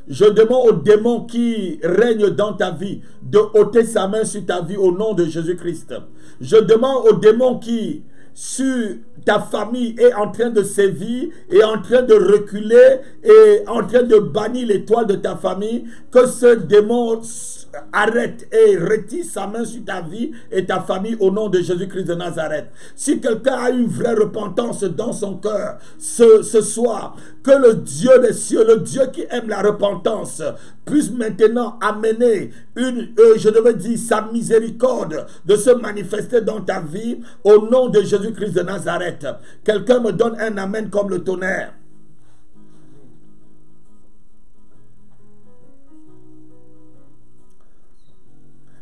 je demande au démon qui règne dans ta vie de ôter sa main sur ta vie au nom de Jésus-Christ. Je demande au démon qui, sur ta famille, est en train de sévir et en train de reculer et en train de bannir l'étoile de ta famille, que ce démon arrête et retire sa main sur ta vie et ta famille au nom de Jésus-Christ de Nazareth. Si quelqu'un a une vraie repentance dans son cœur ce soir, que le Dieu des cieux, le Dieu qui aime la repentance, puisse maintenant amener je devais dire, sa miséricorde de se manifester dans ta vie au nom de Jésus-Christ de Nazareth. Quelqu'un me donne un amen comme le tonnerre.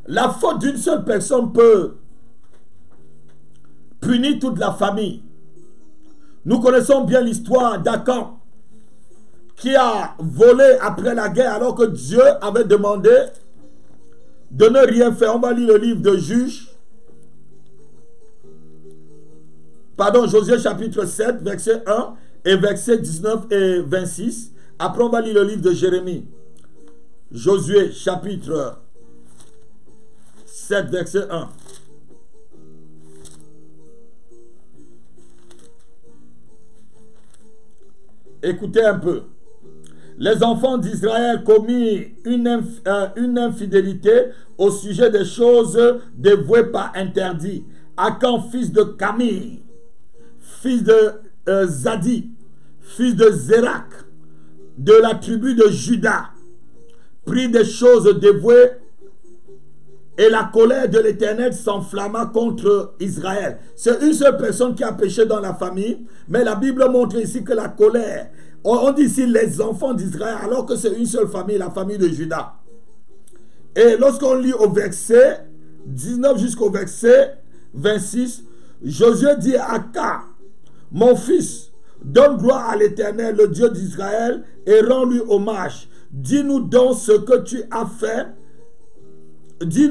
La faute d'une seule personne peut punir toute la famille. Nous connaissons bien l'histoire d'Akan qui a volé après la guerre alors que Dieu avait demandé de ne rien faire. On va lire le livre de Juges. Pardon, Josué chapitre 7, verset 1 et verset 19 et 26. Après, on va lire le livre de Jérémie. Josué chapitre 7, verset 1. Écoutez un peu. Les enfants d'Israël commirent une infidélité au sujet des choses dévouées par interdit. Akan, fils de Camille, fils de Zadi, fils de Zérak, de la tribu de Juda, prit des choses dévouées et la colère de l'Éternel s'enflamma contre Israël. C'est une seule personne qui a péché dans la famille, mais la Bible montre ici que la colère, on dit ici les enfants d'Israël, alors que c'est une seule famille, la famille de Juda. Et lorsqu'on lit au verset 19 jusqu'au verset 26, Josué dit à Akan, mon fils, donne gloire à l'Éternel, le Dieu d'Israël, et rends-lui hommage. Dis-nous donc ce que tu as fait. Dis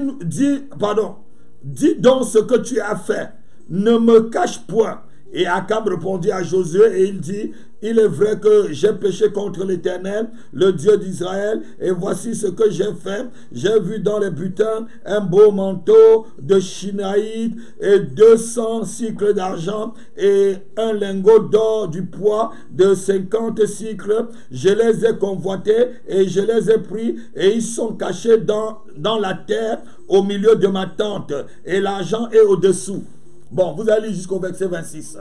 donc ce que tu as fait. Ne me cache point. Et Akab répondit à Josué et il dit, il est vrai que j'ai péché contre l'Éternel, le Dieu d'Israël, et voici ce que j'ai fait. J'ai vu dans les butins un beau manteau de chinaïde et 200 cycles d'argent et un lingot d'or du poids de 50 cycles. Je les ai convoités et je les ai pris et ils sont cachés dans la terre au milieu de ma tente et l'argent est au-dessous. Bon, vous allez jusqu'au verset 26.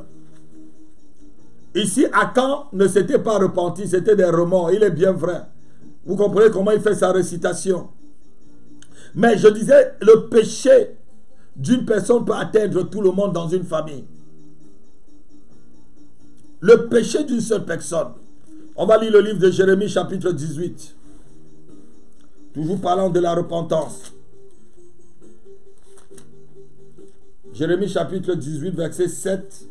Ici, Akan ne s'était pas repenti, c'était des remords. Il est bien vrai. Vous comprenez comment il fait sa récitation. Mais je disais, le péché d'une personne peut atteindre tout le monde dans une famille. Le péché d'une seule personne. On va lire le livre de Jérémie chapitre 18. Toujours parlant de la repentance. Jérémie chapitre 18, verset 7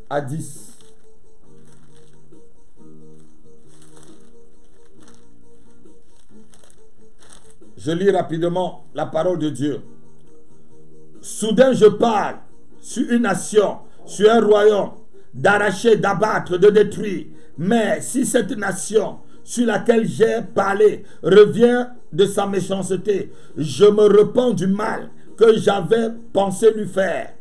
à 10. Je lis rapidement la parole de Dieu. Soudain je parle sur une nation, sur un royaume, d'arracher, d'abattre, de détruire. Mais si cette nation sur laquelle j'ai parlé revient de sa méchanceté, je me repens du mal que j'avais pensé lui faire.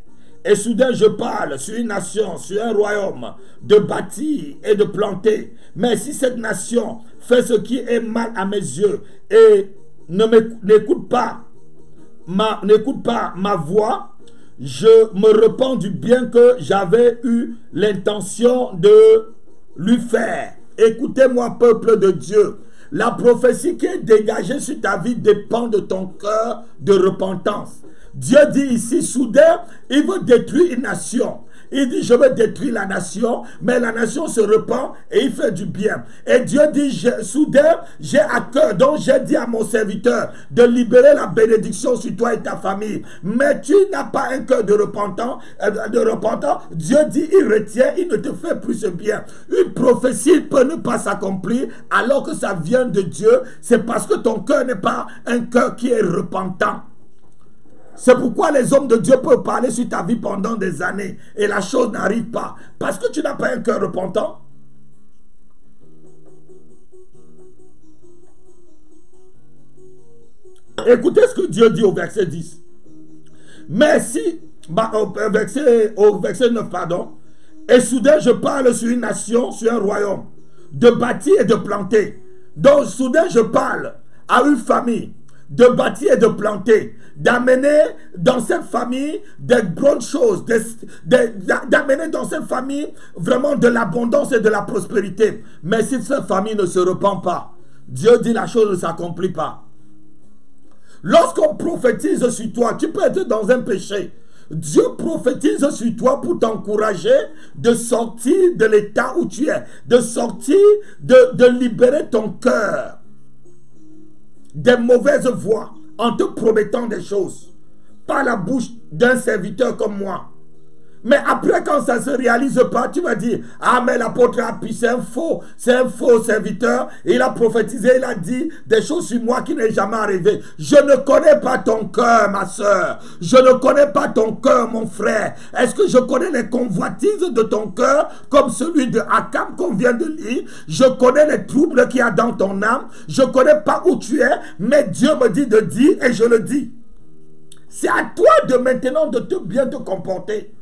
Et soudain je parle sur une nation, sur un royaume, de bâtir et de planter. Mais si cette nation fait ce qui est mal à mes yeux et n'écoute pas ma voix, je me repens du bien que j'avais eu l'intention de lui faire. Écoutez-moi, peuple de Dieu. La prophétie qui est dégagée sur ta vie dépend de ton cœur de repentance. Dieu dit ici, soudain, il veut détruire une nation. Il dit, je vais détruire la nation, mais la nation se repent et il fait du bien. Et Dieu dit, soudain, j'ai à cœur, donc j'ai dit à mon serviteur de libérer la bénédiction sur toi et ta famille. Mais tu n'as pas un cœur de repentant. Dieu dit, il retient, il ne te fait plus ce bien. Une prophétie peut ne pas s'accomplir alors que ça vient de Dieu. C'est parce que ton cœur n'est pas un cœur qui est repentant. C'est pourquoi les hommes de Dieu peuvent parler sur ta vie pendant des années et la chose n'arrive pas. Parce que tu n'as pas un cœur repentant. Écoutez ce que Dieu dit au verset 10. Mais si, au verset 9, pardon. Et soudain je parle sur une nation, sur un royaume, de bâtir et de planter. Donc soudain je parle à une famille de bâtir et de planter, d'amener dans cette famille des bonnes choses, d'amener dans cette famille vraiment de l'abondance et de la prospérité. Mais si cette famille ne se repent pas, Dieu dit la chose ne s'accomplit pas. Lorsqu'on prophétise sur toi, tu peux être dans un péché. Dieu prophétise sur toi pour t'encourager de sortir de l'état où tu es, de sortir, de libérer ton cœur des mauvaises voies en te promettant des choses par la bouche d'un serviteur comme moi. Mais après, quand ça ne se réalise pas, tu vas dire, ah mais l'apôtre Apis, c'est un faux serviteur. Il a prophétisé, il a dit des choses sur moi qui n'est jamais arrivé. Je ne connais pas ton cœur, ma soeur. Je ne connais pas ton cœur, mon frère. Est-ce que je connais les convoitises de ton cœur, comme celui de Akam qu'on vient de lire? Je connais les troubles qu'il y a dans ton âme. Je ne connais pas où tu es, mais Dieu me dit de dire et je le dis. C'est à toi de maintenant de bien te comporter.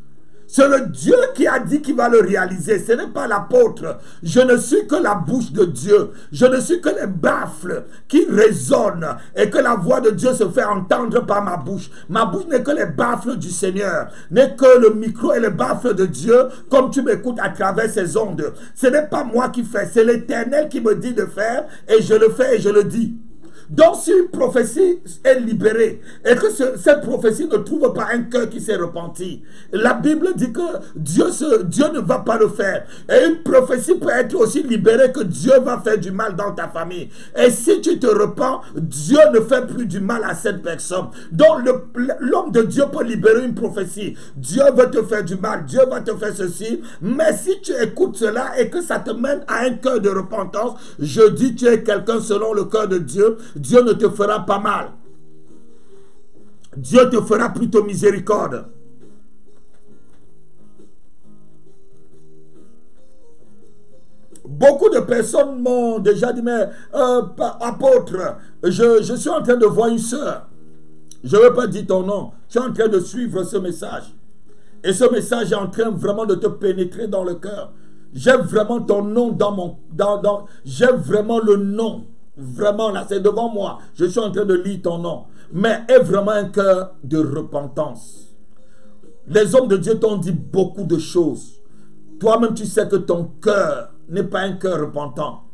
C'est le Dieu qui a dit qu'il va le réaliser. Ce n'est pas l'apôtre. Je ne suis que la bouche de Dieu. Je ne suis que les baffles qui résonnent et que la voix de Dieu se fait entendre par ma bouche. Ma bouche n'est que les baffles du Seigneur. N'est que le micro et les baffles de Dieu comme tu m'écoutes à travers ces ondes. Ce n'est pas moi qui fais. C'est l'Éternel qui me dit de faire et je le fais et je le dis. Donc si une prophétie est libérée et que cette prophétie ne trouve pas un cœur qui s'est repenti, la Bible dit que Dieu ne va pas le faire. Et une prophétie peut être aussi libérée que Dieu va faire du mal dans ta famille. Et si tu te repens, Dieu ne fait plus du mal à cette personne. Donc l'homme de Dieu peut libérer une prophétie. Dieu veut te faire du mal, Dieu va te faire ceci. Mais si tu écoutes cela et que ça te mène à un cœur de repentance, je dis tu es quelqu'un selon le cœur de Dieu. Dieu ne te fera pas mal. Dieu te fera plutôt miséricorde. Beaucoup de personnes m'ont déjà dit, mais apôtre, je suis en train de voir une soeur. Je ne veux pas dire ton nom. Je suis en train de suivre ce message. Et ce message est en train vraiment de te pénétrer dans le cœur. J'ai vraiment ton nom dans mon... j'ai vraiment le nom. Vraiment, là, c'est devant moi. Je suis en train de lire ton nom. Mais est vraiment un cœur de repentance. Les hommes de Dieu t'ont dit beaucoup de choses. Toi-même, tu sais que ton cœur n'est pas un cœur repentant.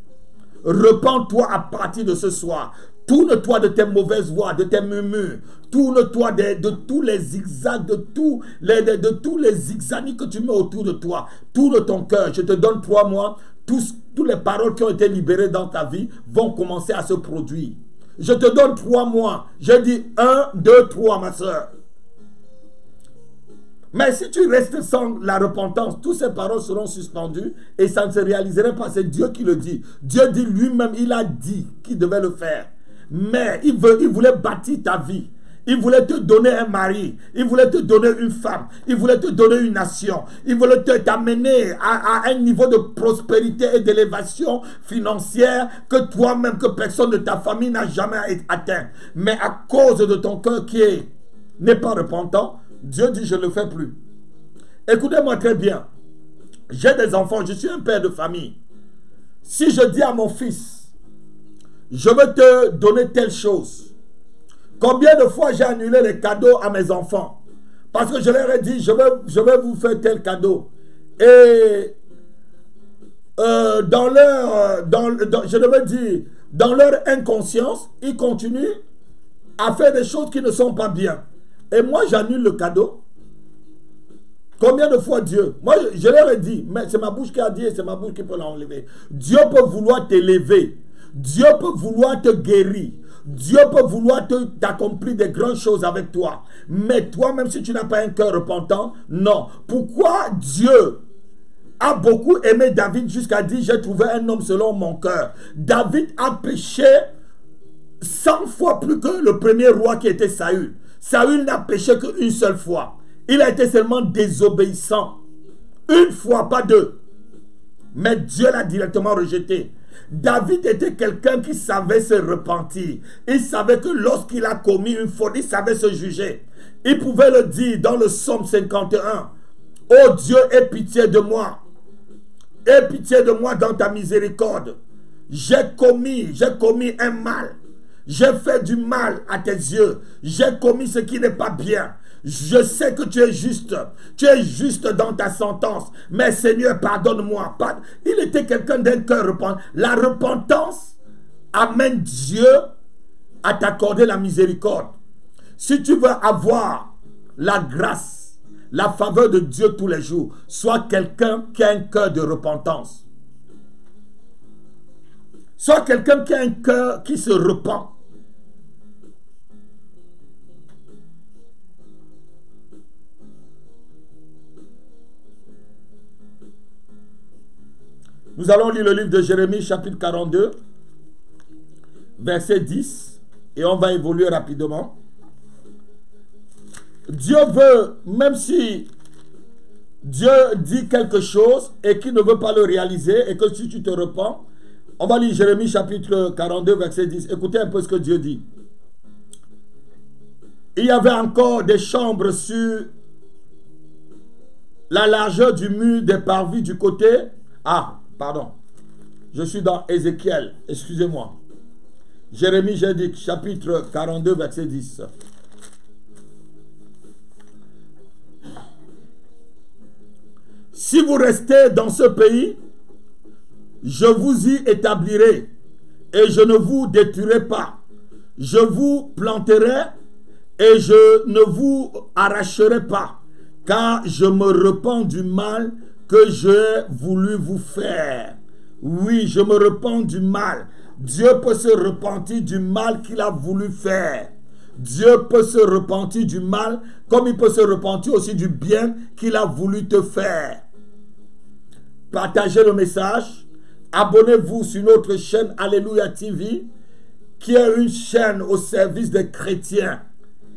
Repens-toi à partir de ce soir. Tourne-toi de tes mauvaises voies, de tes murmures. Tourne-toi de tous les zigzags, de tous les zigzags que tu mets autour de toi. Tourne ton cœur. Je te donne 3 mois. Toutes les paroles qui ont été libérées dans ta vie vont commencer à se produire. Je te donne 3 mois. Je dis 1, 2, 3, ma soeur. Mais si tu restes sans la repentance, toutes ces paroles seront suspendues et ça ne se réaliserait pas. C'est Dieu qui le dit. Dieu dit lui-même, il a dit qu'il devait le faire. Mais il voulait bâtir ta vie. Il voulait te donner un mari. Il voulait te donner une femme. Il voulait te donner une nation. Il voulait t'amener à un niveau de prospérité et d'élévation financière que toi-même, que personne de ta famille n'a jamais atteint. Mais à cause de ton cœur qui n'est pas repentant, Dieu dit, je ne le fais plus. Écoutez-moi très bien. J'ai des enfants, je suis un père de famille. Si je dis à mon fils, je veux te donner telle chose, combien de fois j'ai annulé les cadeaux à mes enfants? Parce que je leur ai dit, je vais vous faire tel cadeau. Et je devais dire, dans leur inconscience, ils continuent à faire des choses qui ne sont pas bien. Et moi, j'annule le cadeau. Combien de fois Dieu? Moi, je leur ai dit, mais c'est ma bouche qui a dit et c'est ma bouche qui peut l'enlever. Dieu peut vouloir t'élever. Dieu peut vouloir te guérir. Dieu peut vouloir t'accomplir des grandes choses avec toi. Mais toi, même si tu n'as pas un cœur repentant, non. Pourquoi Dieu a beaucoup aimé David jusqu'à dire, j'ai trouvé un homme selon mon cœur? David a péché 100 fois plus que le premier roi qui était Saül. Saül n'a péché qu'une seule fois. Il a été seulement désobéissant. Une fois, pas deux. Mais Dieu l'a directement rejeté. David était quelqu'un qui savait se repentir. Il savait que lorsqu'il a commis une faute, il savait se juger. Il pouvait le dire dans le psaume 51. Oh Dieu, aie pitié de moi. Aie pitié de moi dans ta miséricorde. J'ai commis un mal. J'ai fait du mal à tes yeux. J'ai commis ce qui n'est pas bien. Je sais que tu es juste. Tu es juste dans ta sentence. Mais Seigneur, pardonne-moi. Il était quelqu'un d'un cœur repentant. La repentance amène Dieu à t'accorder la miséricorde. Si tu veux avoir la grâce, la faveur de Dieu tous les jours, sois quelqu'un qui a un cœur de repentance. Sois quelqu'un qui a un cœur qui se repent. Nous allons lire le livre de Jérémie, chapitre 42, verset 10, et on va évoluer rapidement. Dieu veut, même si Dieu dit quelque chose et qu'il ne veut pas le réaliser, et que si tu te repens, on va lire Jérémie, chapitre 42, verset 10. Écoutez un peu ce que Dieu dit. Il y avait encore des chambres sur la largeur du mur des parvis du côté. Pardon, je suis dans Ézéchiel, excusez-moi. Jérémie, j'ai dit, chapitre 42, verset 10. Si vous restez dans ce pays, je vous y établirai et je ne vous détruirai pas. Je vous planterai et je ne vous arracherai pas, car je me repens du mal que j'ai voulu vous faire. Oui, je me repens du mal. Dieu peut se repentir du mal qu'il a voulu faire. Dieu peut se repentir du mal comme il peut se repentir aussi du bien qu'il a voulu te faire. Partagez le message. Abonnez-vous sur notre chaîne Alléluia TV, qui est une chaîne au service des chrétiens.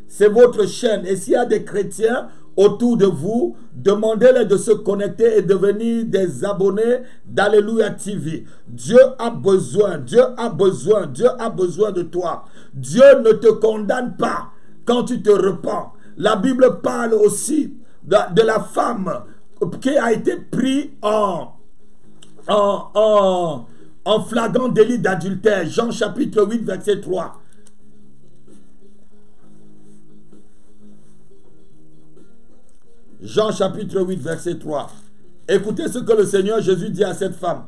C'est votre chaîne. Et s'il y a des chrétiens autour de vous, demandez-les de se connecter et devenir des abonnés d'Alléluia TV. Dieu a besoin de toi. Dieu ne te condamne pas quand tu te repens. La Bible parle aussi de la femme qui a été prise en flagrant délit d'adultère. Jean chapitre 8, verset 3. Jean chapitre 8, verset 3. Écoutez ce que le Seigneur Jésus dit à cette femme.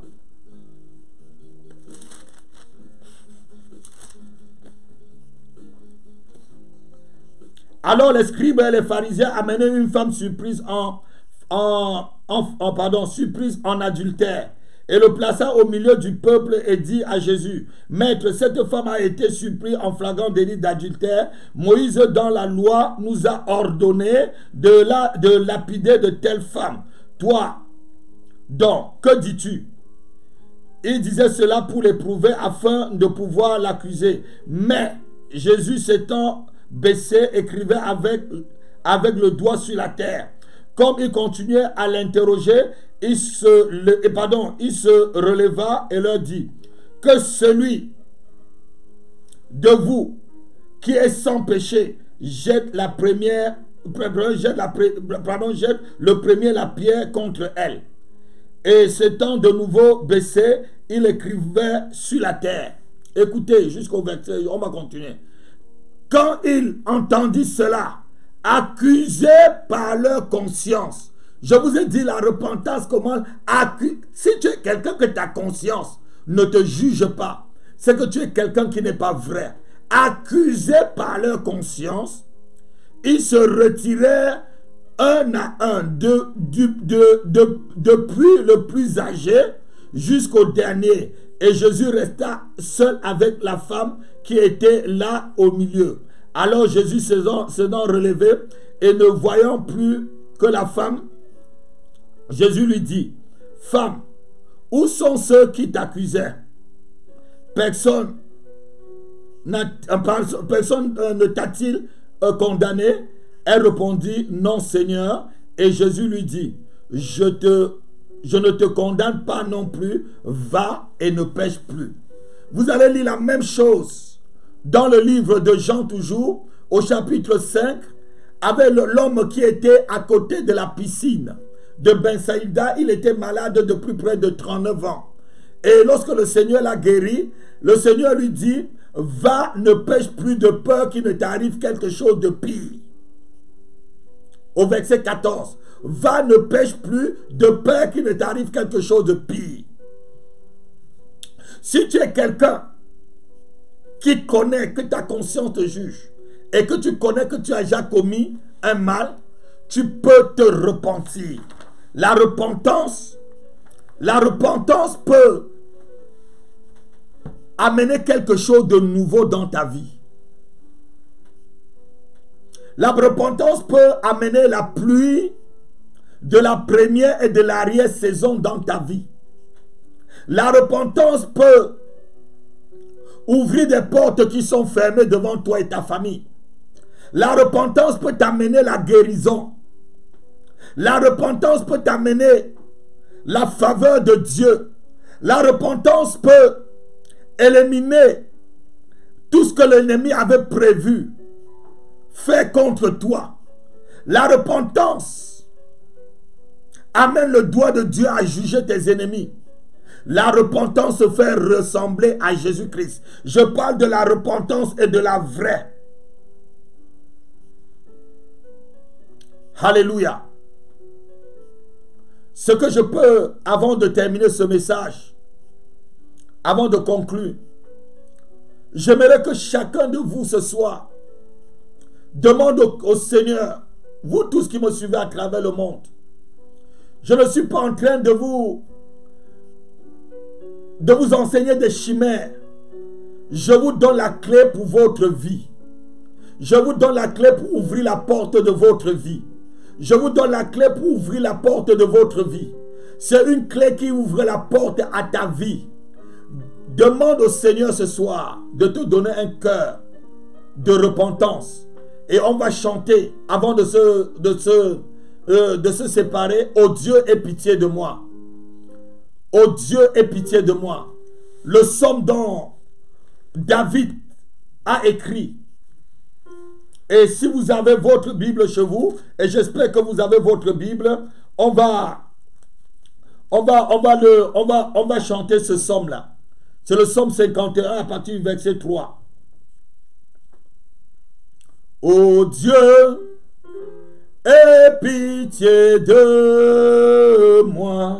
Alors les scribes et les pharisiens amenaient une femme surprise surprise en adultère. et le plaça au milieu du peuple et dit à Jésus, Maître, cette femme a été surprise en flagrant délit d'adultère. Moïse, dans la loi, nous a ordonné de lapider de telles femmes. Toi, donc, que dis-tu? Il disait cela pour l'éprouver afin de pouvoir l'accuser. Mais Jésus s'étant baissé, écrivait avec le doigt sur la terre. Comme il continuait à l'interroger, il se releva et leur dit, que celui de vous qui est sans péché jette le premier la pierre contre elle. Et s'étant de nouveau baissé, il écrivait sur la terre. Écoutez, jusqu'au verset, on va continuer. Quand il entendit cela, accusés par leur conscience. Je vous ai dit la repentance, comment si tu es quelqu'un que ta conscience ne te juge pas, c'est que tu es quelqu'un qui n'est pas vrai. Accusés par leur conscience, ils se retiraient un à un, depuis le plus âgé jusqu'au dernier. Et Jésus resta seul avec la femme qui était là au milieu. Alors Jésus s'étant relevé et ne voyant plus que la femme, Jésus lui dit, Femme, où sont ceux qui t'accusaient? Personne ne t'a-t-il condamné? Elle répondit, non Seigneur. Et Jésus lui dit, je ne te condamne pas non plus, va et ne pêche plus. Vous allez lire la même chose dans le livre de Jean toujours, au chapitre 5, avec l'homme qui était à côté de la piscine de Bethsaïda. Il était malade depuis près de 39 ans. Et lorsque le Seigneur l'a guéri, le Seigneur lui dit, va, ne pêche plus de peur qu'il ne t'arrive quelque chose de pire. Au verset 14, va, ne pêche plus de peur qu'il ne t'arrive quelque chose de pire. Si tu es quelqu'un qui connaît que ta conscience te juge et que tu connais que tu as déjà commis un mal, tu peux te repentir. La repentance peut amener quelque chose de nouveau dans ta vie. La repentance peut amener la pluie de la première et de l'arrière-saison dans ta vie. La repentance peut ouvrir des portes qui sont fermées devant toi et ta famille. La repentance peut t'amener la guérison. La repentance peut t'amener la faveur de Dieu. La repentance peut éliminer tout ce que l'ennemi avait prévu, fait contre toi. La repentance amène le doigt de Dieu à juger tes ennemis. La repentance se fait ressembler à Jésus-Christ. Je parle de la repentance et de la vraie. Alléluia. Ce que je peux, avant de terminer ce message, avant de conclure, j'aimerais que chacun de vous ce soir demande au Seigneur, vous tous qui me suivez à travers le monde, je ne suis pas en train de vous enseigner des chimères. Je vous donne la clé pour votre vie. Je vous donne la clé pour ouvrir la porte de votre vie. Je vous donne la clé pour ouvrir la porte de votre vie. C'est une clé qui ouvre la porte à ta vie. Demande au Seigneur ce soir de te donner un cœur de repentance. Et on va chanter avant de se séparer. Oh Dieu, aie pitié de moi. Oh Dieu, aie pitié de moi. Le psaume dont David a écrit. Et si vous avez votre Bible chez vous, et j'espère que vous avez votre Bible, on va chanter ce psaume-là. C'est le psaume 51 à partir du verset 3. Ô Dieu, aie pitié de moi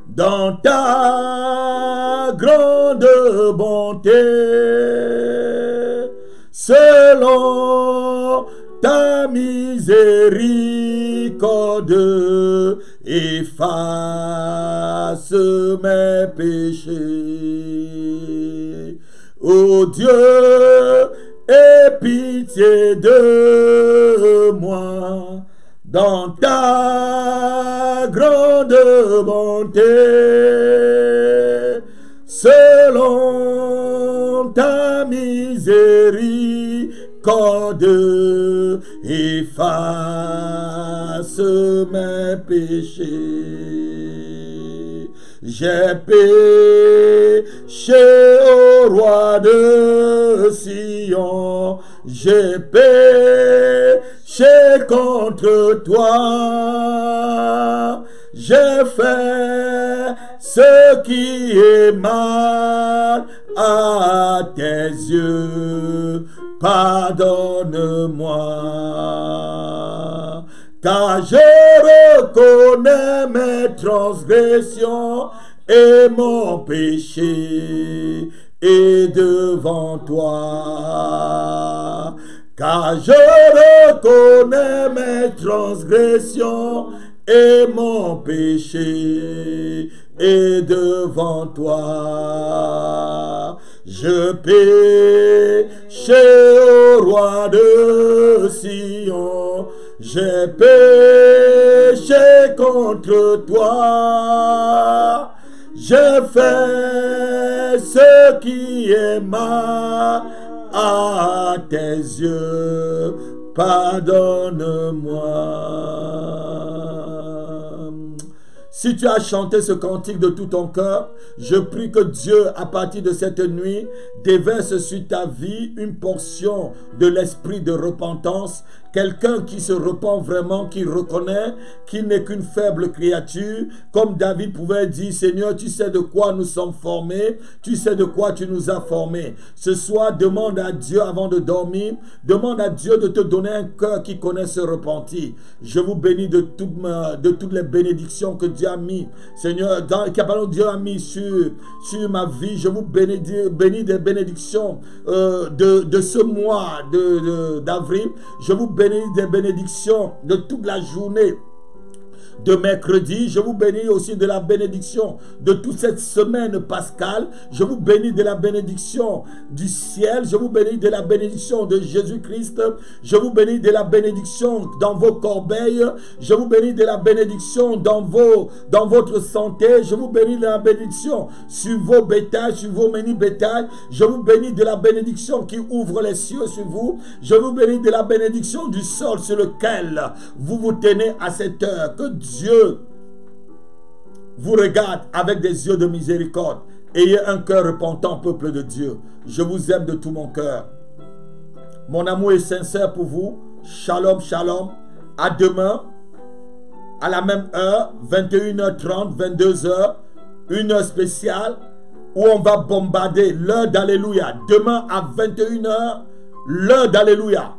dans ta grande bonté, selon ta miséricorde, efface mes péchés. Ô Dieu, aie pitié de moi dans ta grande bonté, selon ta miséricorde, efface mes péchés. J'ai péché au roi de Sion, j'ai péché contre toi, j'ai fait ce qui est mal à tes yeux, pardonne-moi. Car je reconnais mes transgressions et mon péché est devant toi. Car je reconnais mes transgressions et mon péché est devant toi. Je péché au roi de Sion, j'ai péché contre toi, j'ai fait ce qui est mal à tes yeux, pardonne-moi. Si tu as chanté ce cantique de tout ton cœur, je prie que Dieu, à partir de cette nuit, déverse sur ta vie une portion de l'esprit de repentance. Quelqu'un qui se repent vraiment, qui reconnaît qu'il n'est qu'une faible créature. Comme David pouvait dire, Seigneur, tu sais de quoi nous sommes formés, tu sais de quoi tu nous as formés. Ce soir, demande à Dieu avant de dormir, demande à Dieu de te donner un cœur qui connaît se repentir. Je vous bénis de toutes les bénédictions que Dieu a mis. Seigneur, que Dieu a mis sur ma vie, je vous bénis des bénédictions de ce mois d'avril. Je vous bénis des bénédictions de toute la journée de mercredi. Je vous bénis aussi de la bénédiction de toute cette semaine pascale. Je vous bénis de la bénédiction du ciel. Je vous bénis de la bénédiction de Jésus-Christ. Je vous bénis de la bénédiction dans vos corbeilles. Je vous bénis de la bénédiction dans votre santé. Je vous bénis de la bénédiction sur vos bétails, sur vos menus bétails. Je vous bénis de la bénédiction qui ouvre les cieux sur vous. Je vous bénis de la bénédiction du sol sur lequel vous vous tenez à cette heure. Que Dieu vous regarde avec des yeux de miséricorde. Ayez un cœur repentant, peuple de Dieu. Je vous aime de tout mon cœur. Mon amour est sincère pour vous. Shalom, shalom. À demain, à la même heure, 21h30, 22h, une heure spéciale où on va bombarder l'heure d'Alléluia. Demain à 21h, l'heure d'Alléluia.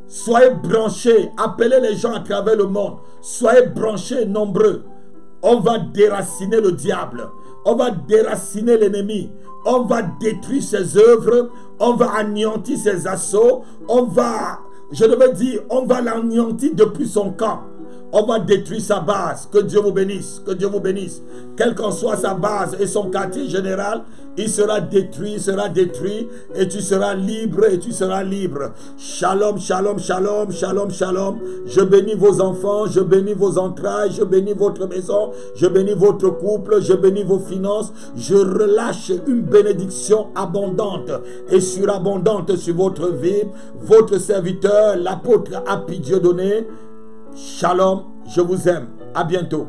Soyez branchés, appelez les gens à travers le monde. Soyez branchés, nombreux. On va déraciner le diable. On va déraciner l'ennemi. On va détruire ses œuvres. On va anéantir ses assauts. On va l'anéantir depuis son camp. On va détruire sa base. Que Dieu vous bénisse. Que Dieu vous bénisse. Quelle qu'en soit sa base et son quartier général, il sera détruit, et tu seras libre, et tu seras libre. Shalom, shalom, shalom, shalom, shalom. Je bénis vos enfants, je bénis vos entrailles, je bénis votre maison, je bénis votre couple, je bénis vos finances. Je relâche une bénédiction abondante et surabondante sur votre vie. Votre serviteur, l'apôtre Happy Dieudonné. Shalom, je vous aime. À bientôt.